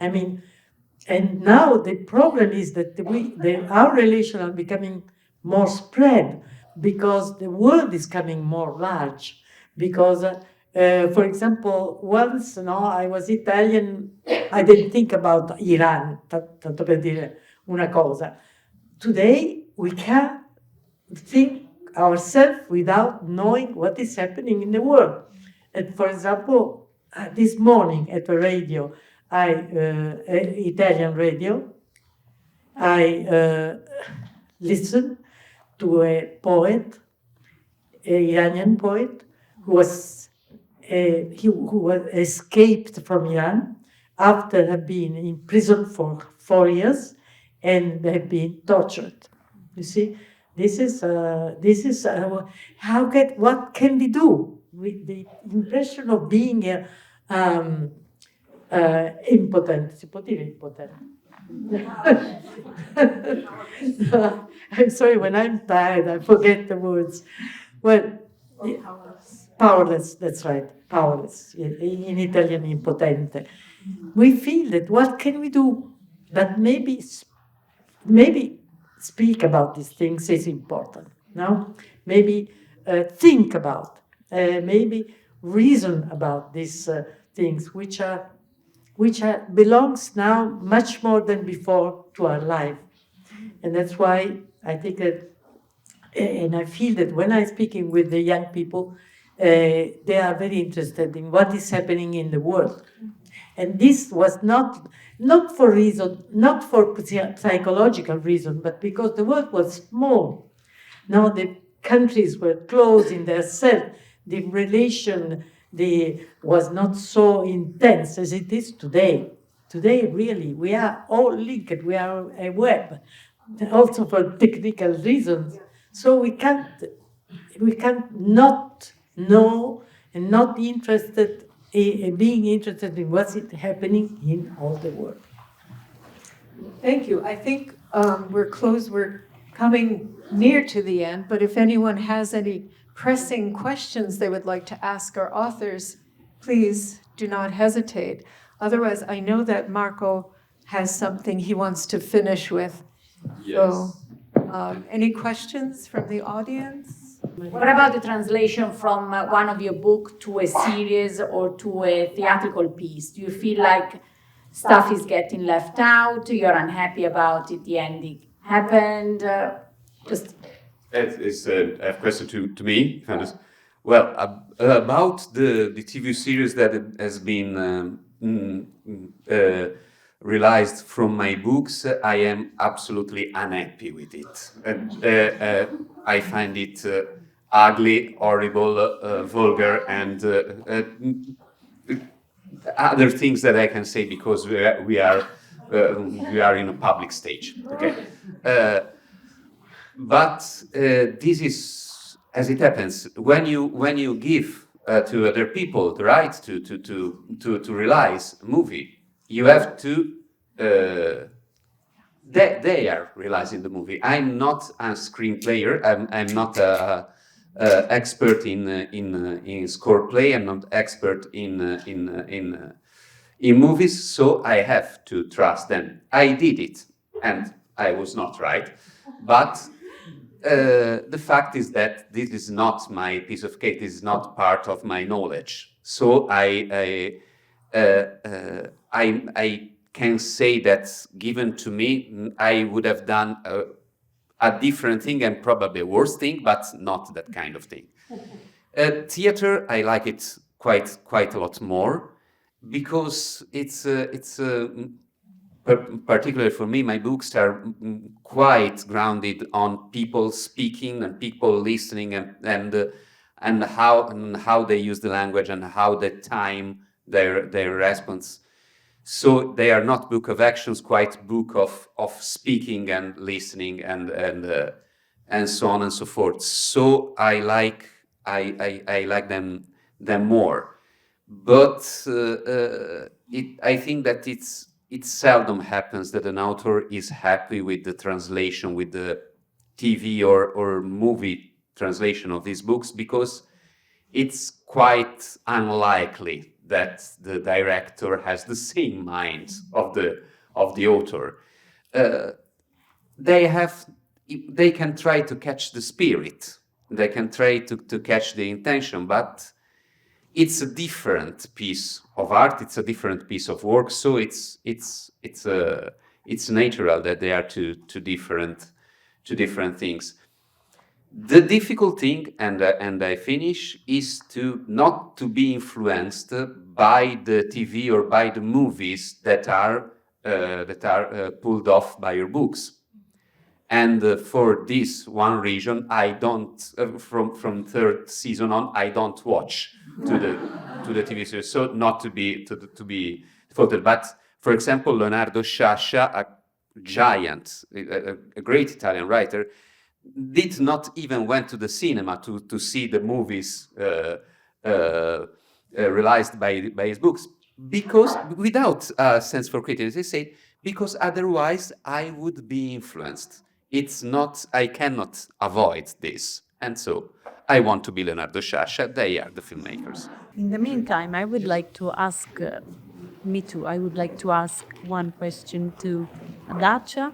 S2: I mean, and now the problem is that our relations are becoming more spread because the world is coming more large. Because, for example, once I was Italian, I didn't think about Iran, tanto per dire una cosa. Today, we can think ourselves without knowing what is happening in the world. And for example, this morning at the radio, Italian radio, I listened to a poet, an Iranian poet, who was escaped from Iran after have been in prison for 4 years and have been tortured. You see, this is what can we do with the impression of being impotent? Si può dire impotent? I'm sorry, when I'm tired, I forget the words. Well, powerless, that's right, powerless. In Italian, impotente. We feel that what can we do? But maybe speak about these things is important. No, maybe think about, maybe reason about these things, which belongs now much more than before to our life. And that's why I think that, and I feel that when I'm speaking with the young people, they are very interested in what is happening in the world. And this was not for psychological reason, but because the world was small. Now the countries were closed in themselves. The relation was not so intense as it is today. Today, really, we are all linked. We are a web, also for technical reasons. So we can't not know and not interested being interested in what's happening in all the world.
S1: Thank you. I think we're coming near to the end, but if anyone has any pressing questions they would like to ask our authors, please do not hesitate. Otherwise, I know that Marco has something he wants to finish with.
S3: Yes.
S1: So, any questions from the audience?
S4: What about the translation from one of your book to a series or to a theatrical piece? Do you feel like stuff is getting left out? You're unhappy about it, the ending happened?
S3: It's a question to me. Well, about the TV series that has been realized from my books, I am absolutely unhappy with it. I find it ugly, horrible, vulgar, and other things that I can say because we are in a public stage. Okay. But this is, as it happens, when you give to other people the right to realize a movie, you have to. They are realizing the movie. I'm not a screenplayer. I'm not a expert in score play. I'm not expert in movies. So I have to trust them. I did it, and I was not right, but. The fact is that this is not my piece of cake. This is not part of my knowledge. So I can say that given to me, I would have done a different thing and probably a worse thing, but not that kind of thing. Theater, I like it quite a lot more because it's particularly for me, my books are quite grounded on people speaking and people listening and how they use the language and how they time their response. So they are not book of actions, quite book of speaking and listening and so on and so forth. So I like them more, but I think that it seldom happens that an author is happy with the translation, with the TV or movie translation of these books, because it's quite unlikely that the director has the same mind of the author. They can try to catch the spirit, they can try to catch the intention, but it's a different piece of art, it's a different piece of work, so it's natural that they are two different things. The difficult thing, and I finish, is to not to be influenced by the TV or by the movies that are pulled off by your books. And for this one reason, I don't from third season on, I don't watch to the TV series. So not to be defaulted. But for example, Leonardo Sciascia, a giant, a great Italian writer, did not even went to the cinema to see the movies realized by his books, because without a sense for creativity, they say, because otherwise I would be influenced. It's not, I cannot avoid this. And so I want to be Leonardo Sciascia, they are the filmmakers.
S5: In the meantime, I would like to ask, me too, I would like to ask one question to Dacia.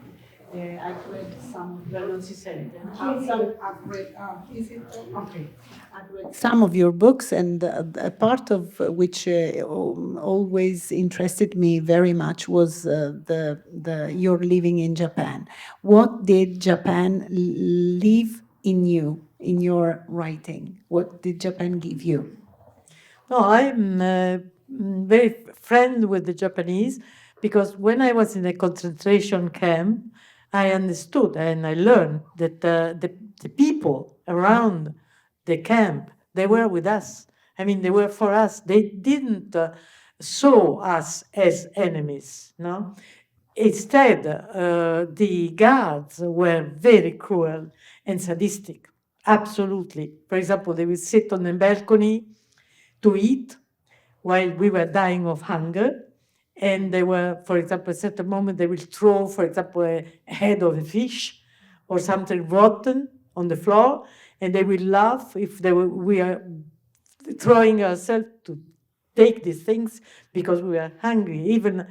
S5: I've read some of your books, and a part of which always interested me very much was your living in Japan. What did Japan leave in you, in your writing? What did Japan give you?
S2: No, I'm very friend with the Japanese, because when I was in a concentration camp, I understood and I learned that the people around the camp, they were with us. I mean, they were for us. They didn't saw us as enemies, no? Instead, the guards were very cruel and sadistic, absolutely. For example, they would sit on the balcony to eat while we were dying of hunger. And they were, for example, at a certain moment, they will throw, for example, a head of a fish or something rotten on the floor, and they will laugh if we are throwing ourselves to take these things because we are hungry. Even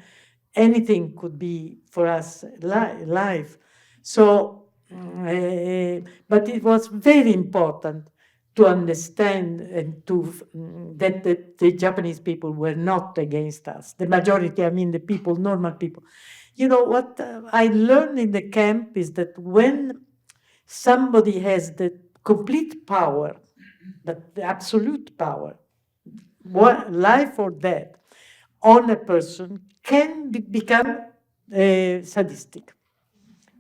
S2: anything could be for us life. So, but it was very important to understand and that the Japanese people were not against us. The majority, I mean the people, normal people. You know, what I learned in the camp is that when somebody has the complete power, the absolute power, life or death, on a person, can become sadistic.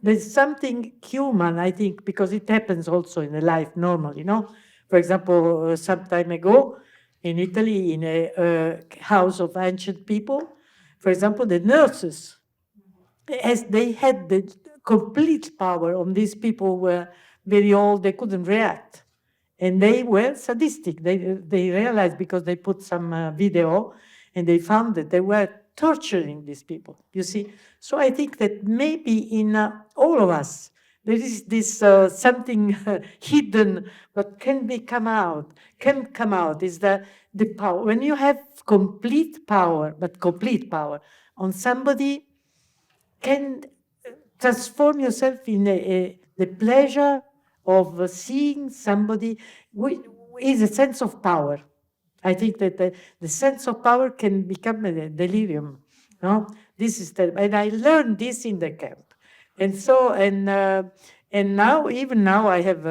S2: There's something human, I think, because it happens also in a life normally, you know. For example, some time ago in Italy, in a house of ancient people, for example, the nurses, as they had the complete power on these people who were very old, they couldn't react. And they were sadistic. They realized, because they put some video, and they found that they were torturing these people, you see. So I think that maybe in all of us, there is this something hidden, but can come out, is the power. When you have complete power, but complete power on somebody, can transform yourself in the pleasure of seeing somebody is a sense of power. I think that the sense of power can become a delirium. No, this is and I learned this in the camp, and so and now, even now, I have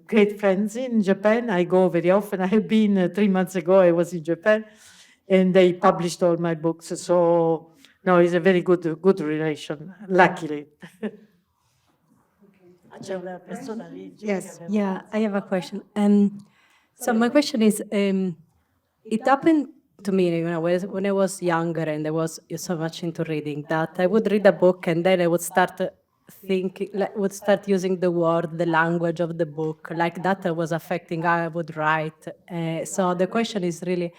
S2: great friends in Japan. I go very often. I have been 3 months ago. I was in Japan, and they published all my books. So no, it's a very good relation. Luckily.
S6: Yes, yeah, I have a question. So my question is, it happened to me, you know, when I was younger and I was so much into reading, that I would read a book and then I would start thinking, like, would start using the word, the language of the book, like that was affecting how I would write. So the question is really,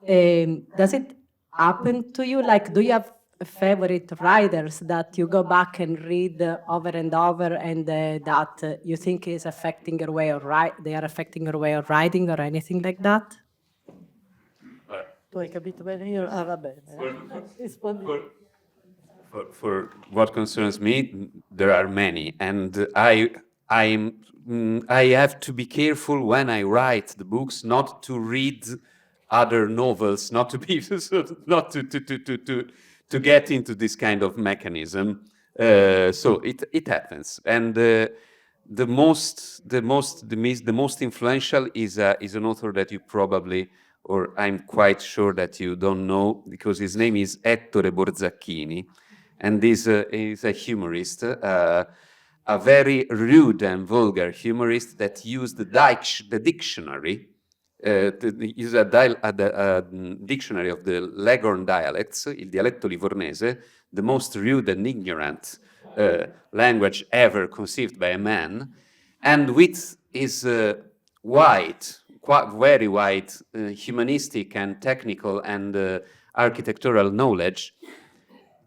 S6: does it happen to you? Like, do you have favorite writers that you go back and read over and over, and that you think is affecting your way of they are affecting your way of writing or anything like that?
S2: Tu hai capito bene? Io, va bene. Rispondi.
S3: For what concerns me, there are many, and I have to be careful when I write the books not to read other novels, not to be not to get into this kind of mechanism. So it happens, and the most influential is an author that you probably, or I'm quite sure that you don't know, because his name is Ettore Borzacchini, and this is a humorist, a very rude and vulgar humorist that used the dictionary, use a dictionary of the Leghorn dialects, il dialetto livornese, the most rude and ignorant language ever conceived by a man, and with his very wide humanistic and technical and architectural knowledge,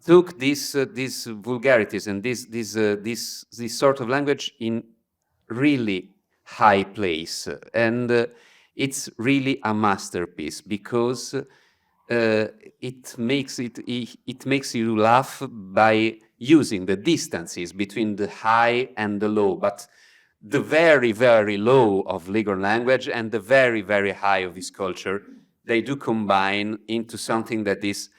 S3: took these vulgarities and this sort of language in really high place, and it's really a masterpiece because it makes you laugh by using the distances between the high and the low, but the very, very low of Leghorn language and the very, very high of his culture, they do combine into something that is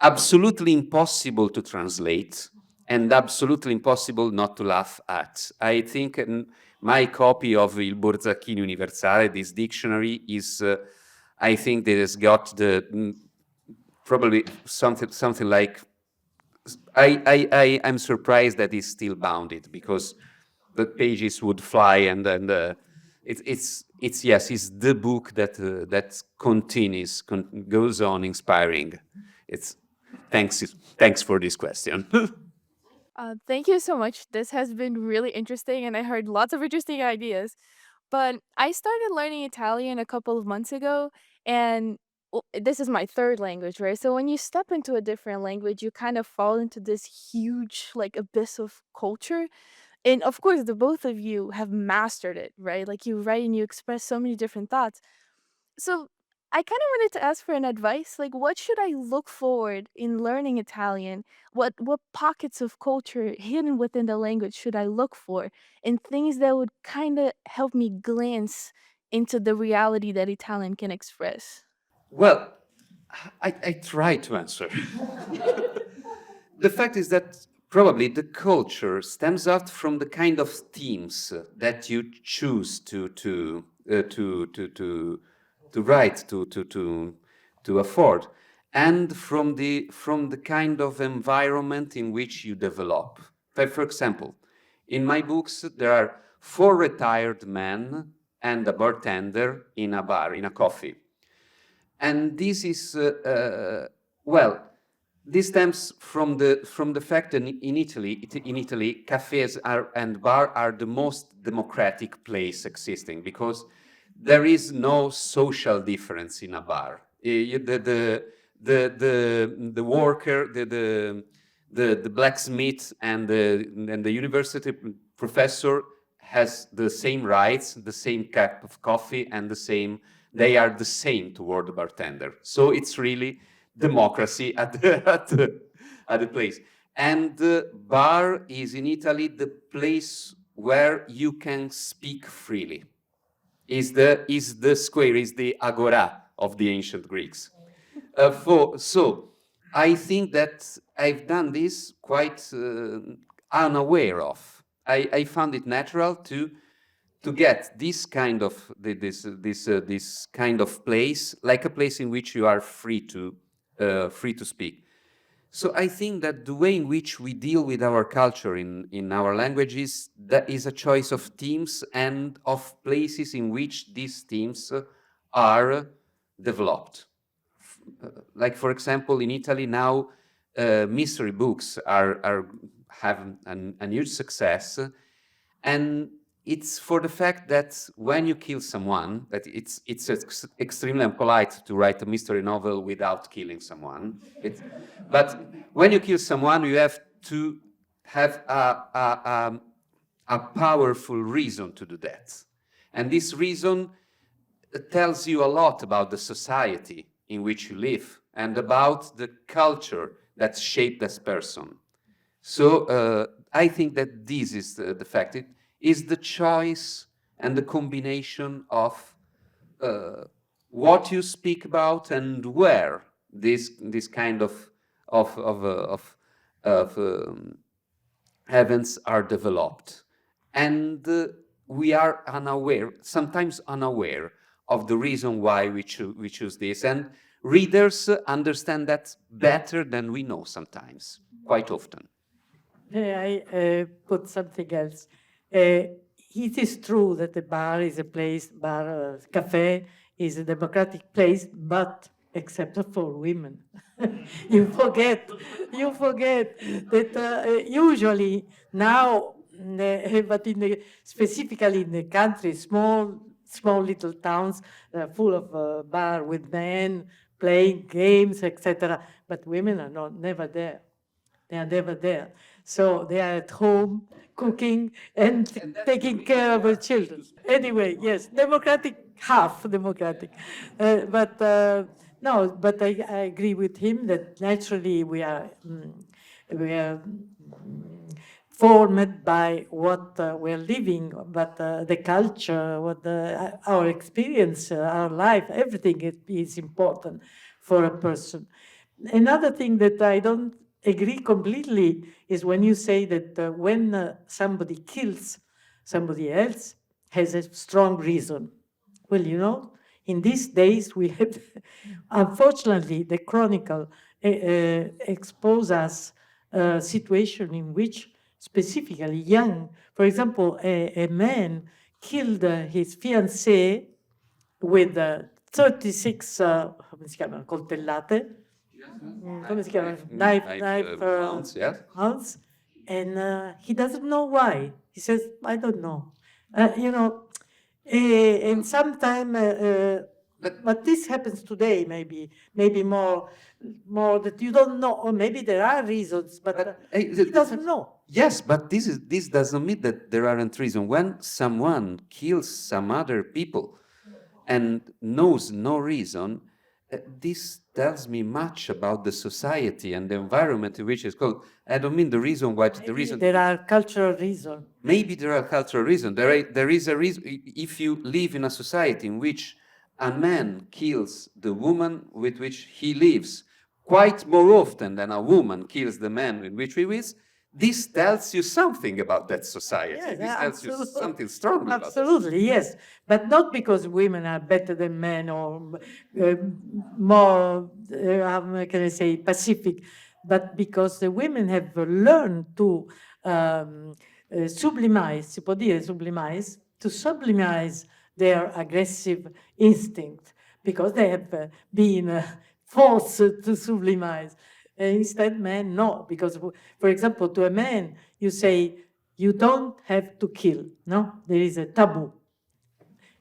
S3: absolutely impossible to translate and absolutely impossible not to laugh at. I think my copy of Il Borzacchini Universale, this dictionary, is, I think that has got the probably something like, I'm surprised that it's still bounded because the pages would fly, and it's the book that continues, goes on inspiring. Thanks for this question.
S7: Thank you so much. This has been really interesting, and I heard lots of interesting ideas. But I started learning Italian a couple of months ago, and this is my third language, right? So when you step into a different language, you kind of fall into this huge, like, abyss of culture. And of course, the both of you have mastered it, right? Like, you write and you express so many different thoughts. So I kind of wanted to ask for an advice. Like, what should I look forward in learning Italian? What pockets of culture hidden within the language should I look for? And things that would kind of help me glance into the reality that Italian can express.
S3: Well, I try to answer. The fact is that probably the culture stems out from the kind of themes that you choose to write, to afford, and from the kind of environment in which you develop. For example, in my books there are 4 retired men and a bartender in a bar, in a coffee. And this is, this stems from the fact that in Italy, cafes and bars are the most democratic place existing because there is no social difference in a bar. The worker, the blacksmith, and the university professor has the same rights, the same cup of coffee, and they are the same toward the bartender. So it's really democracy at the place. And the bar is in Italy the place where you can speak freely. Is the square, is the agora of the ancient Greeks. So I think that I've done this quite unaware of. I found it natural to get this kind of this kind of place, like a place in which you are free to speak. So I think that the way in which we deal with our culture in our languages, that is a choice of themes and of places in which these themes are developed. Like, for example, in Italy now, mystery books have a huge success, and it's for the fact that when you kill someone, that it's extremely impolite to write a mystery novel without killing someone. But when you kill someone, you have to have a powerful reason to do that, and this reason tells you a lot about the society in which you live and about the culture that shaped this person. So I think that this is the fact. It is the choice and the combination of what you speak about and where this kind of events are developed. And we are unaware, sometimes unaware, of the reason why we choose this. And readers understand that better than we know sometimes, quite often.
S2: May I put something else? It is true that the bar is a place, cafe is a democratic place, but except for women. you forget that usually now, but specifically in the country, small little towns full of bar with men playing games, etc. But women are never there. They are never there. So they are at home cooking and taking care of their children. Anyway, yes, democratic, half democratic. No, but I agree with him that naturally we are formed by what we're living, but the culture, our experience, our life, everything is important for a person. Another thing that I don't agree completely is when you say that when somebody kills somebody else has a strong reason. Well, you know, in these days we have, unfortunately, the chronicle expose us a situation in which specifically young, for example, a man killed his fiancée with 36 come si chiamano, coltellate, come si chiama? Knife rounds, and he doesn't know why. He says, I don't know. You know, and sometimes, but this happens today, maybe more that you don't know, or maybe there are reasons, but he doesn't know.
S3: Yes, but this doesn't mean that there aren't reasons. When someone kills some other people and knows no reason, this tells me much about the society and the environment in which it's called. I don't mean the reason why. The reason
S2: there are cultural reasons.
S3: Maybe there are cultural reasons. There is a reason. If you live in a society in which a man kills the woman with which he lives quite more often than a woman kills the man with which he lives, this tells you something about that society.
S2: Yes,
S3: this tells you something strong about it.
S2: Absolutely, yes. But not because women are better than men or more, how can I say, pacific, but because the women have learned to sublimize, si può dire sublimize, to sublimize their aggressive instinct, because they have been forced to sublimize. Instead, men, no, because, for example, to a man, you say, you don't have to kill, no? There is a taboo.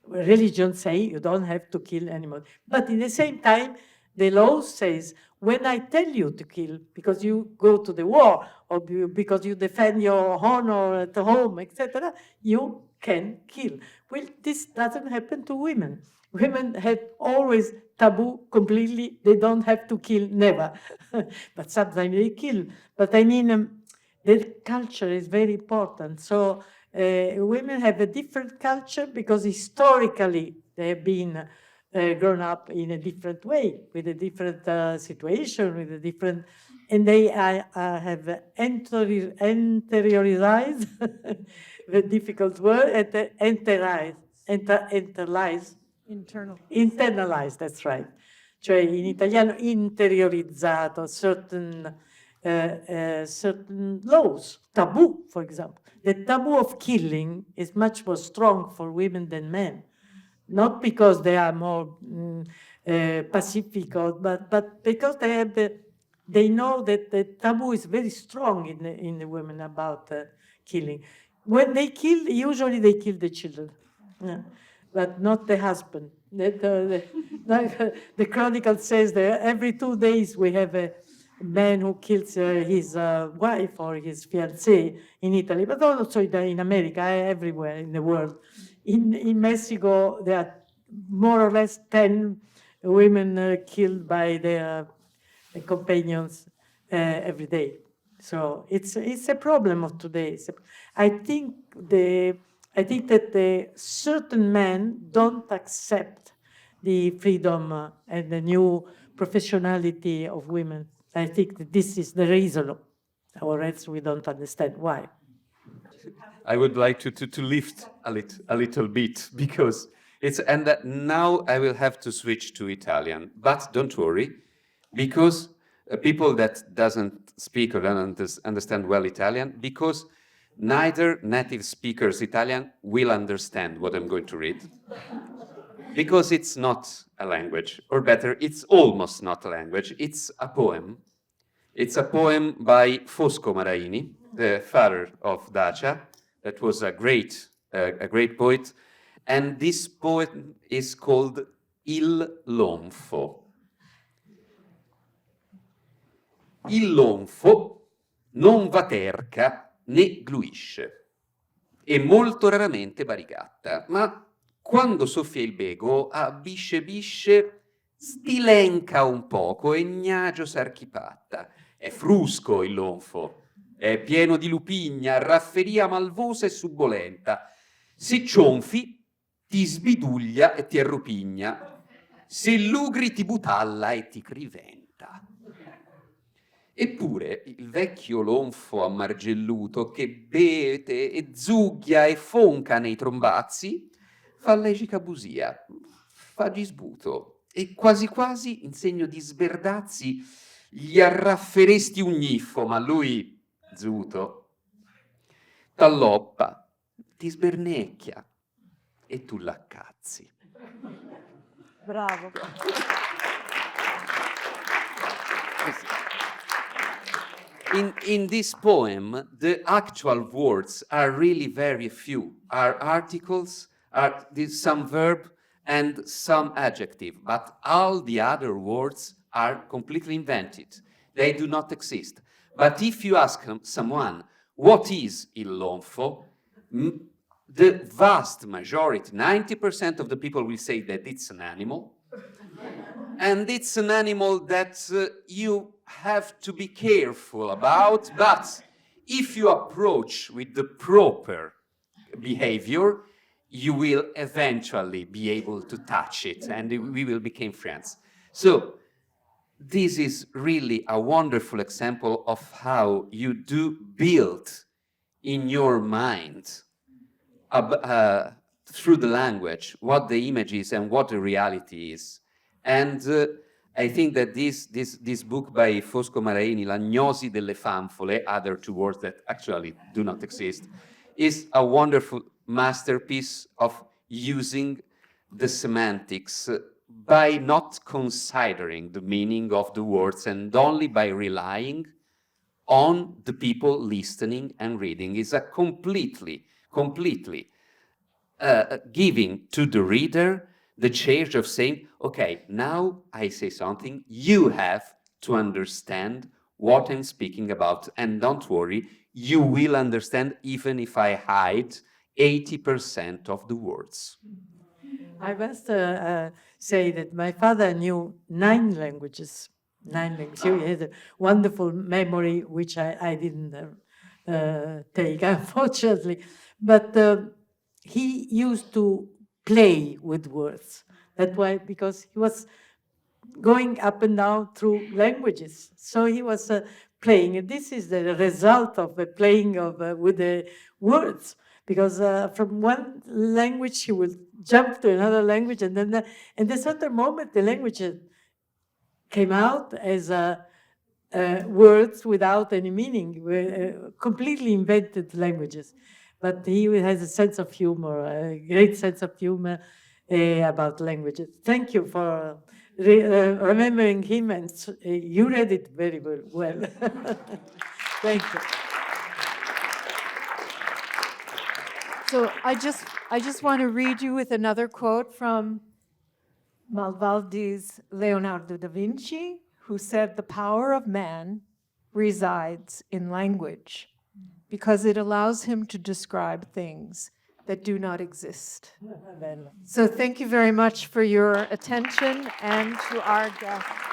S2: Religion say you don't have to kill animals. But in the same time, the law says, when I tell you to kill, because you go to the war, or because you defend your honor at home, etc., you can kill. Well, this doesn't happen to women. Women have always taboo completely. They don't have to kill, never. But sometimes they kill. But I mean, the culture is very important. So women have a different culture because historically they have been grown up in a different way, with a different situation, with a different, and they have interiorized, the difficult word, internalized, that's right. Cioè in italiano interiorizzato certain laws, taboo, for example. The taboo of killing is much more strong for women than men. Not because they are more pacific, but because they know that the taboo is very strong in the women about killing. When they kill, usually they kill the children, but not the husband. The chronicle says that every 2 days we have a man who kills his wife or his fiancée in Italy, but also in America, everywhere in the world. In Mexico, there are more or less 10 women killed by their companions every day. So it's a problem of today. I think that the certain men don't accept the freedom and the new professionality of women. I think that this is the reason, or else we don't understand why.
S3: I would like to lift a little bit because and that now I will have to switch to Italian, but don't worry, because people that doesn't speak or don't understand well Italian, because neither native speakers Italian will understand what I'm going to read, because it's not a language, or better, it's almost not a language, it's a poem. It's a poem by Fosco Maraini, the father of Dacia, that was a great poet. And this poem is called Il Lonfo. Il lonfo non va terca né gluisce, e molto raramente barigatta, ma quando soffia il bego a bisce bisce stilenca un poco e gnagio s'archipatta. È frusco il lonfo, è pieno di lupigna, rafferia malvosa e subbolenta. Se cionfi ti sbiduglia e ti arrupigna, se lugri ti butalla e ti criventa. Eppure il vecchio lonfo ammargelluto che bete e zughia e fonca nei trombazzi fa legica busia, fa gisbuto e quasi quasi in segno di sberdazzi gli arrafferesti un gniffo, ma lui, zuto, t'alloppa, ti sbernecchia e tu l'accazzi.
S1: Bravo.
S3: In this poem, the actual words are really very few. Are articles, are some verb and some adjective, but all the other words are completely invented. They do not exist. But if you ask someone, what is il lonfo? The vast majority, 90% of the people will say that it's an animal. And it's an animal that you have to be careful about, but if you approach with the proper behavior, you will eventually be able to touch it and we will become friends. So this is really a wonderful example of how you do build in your mind through the language what the image is and what the reality is. And I think that this book by Fosco Maraini, L'agnosi delle fanfole, other two words that actually do not exist, is a wonderful masterpiece of using the semantics by not considering the meaning of the words and only by relying on the people listening and reading. Is a completely giving to the reader the change of saying, okay, now I say something, you have to understand what I'm speaking about, and don't worry, you will understand even if I hide 80% of the words.
S2: I must say that my father knew 9 languages. 9 languages. He had a wonderful memory, which I didn't take, unfortunately. But he used to play with words. That's why, because he was going up and down through languages. So he was playing, and this is the result of the playing of with the words. Because from one language he will jump to another language, and then at a certain moment the language came out as words without any meaning, completely invented languages. But he has a sense of humor, a great sense of humor about languages. Thank you for remembering him, and you read it very, very well. Thank you.
S1: So I just want to read you with another quote from Malvaldi's Leonardo da Vinci, who said, "The power of man resides in language, because it allows him to describe things that do not exist. So thank you very much for your attention, and to our guests.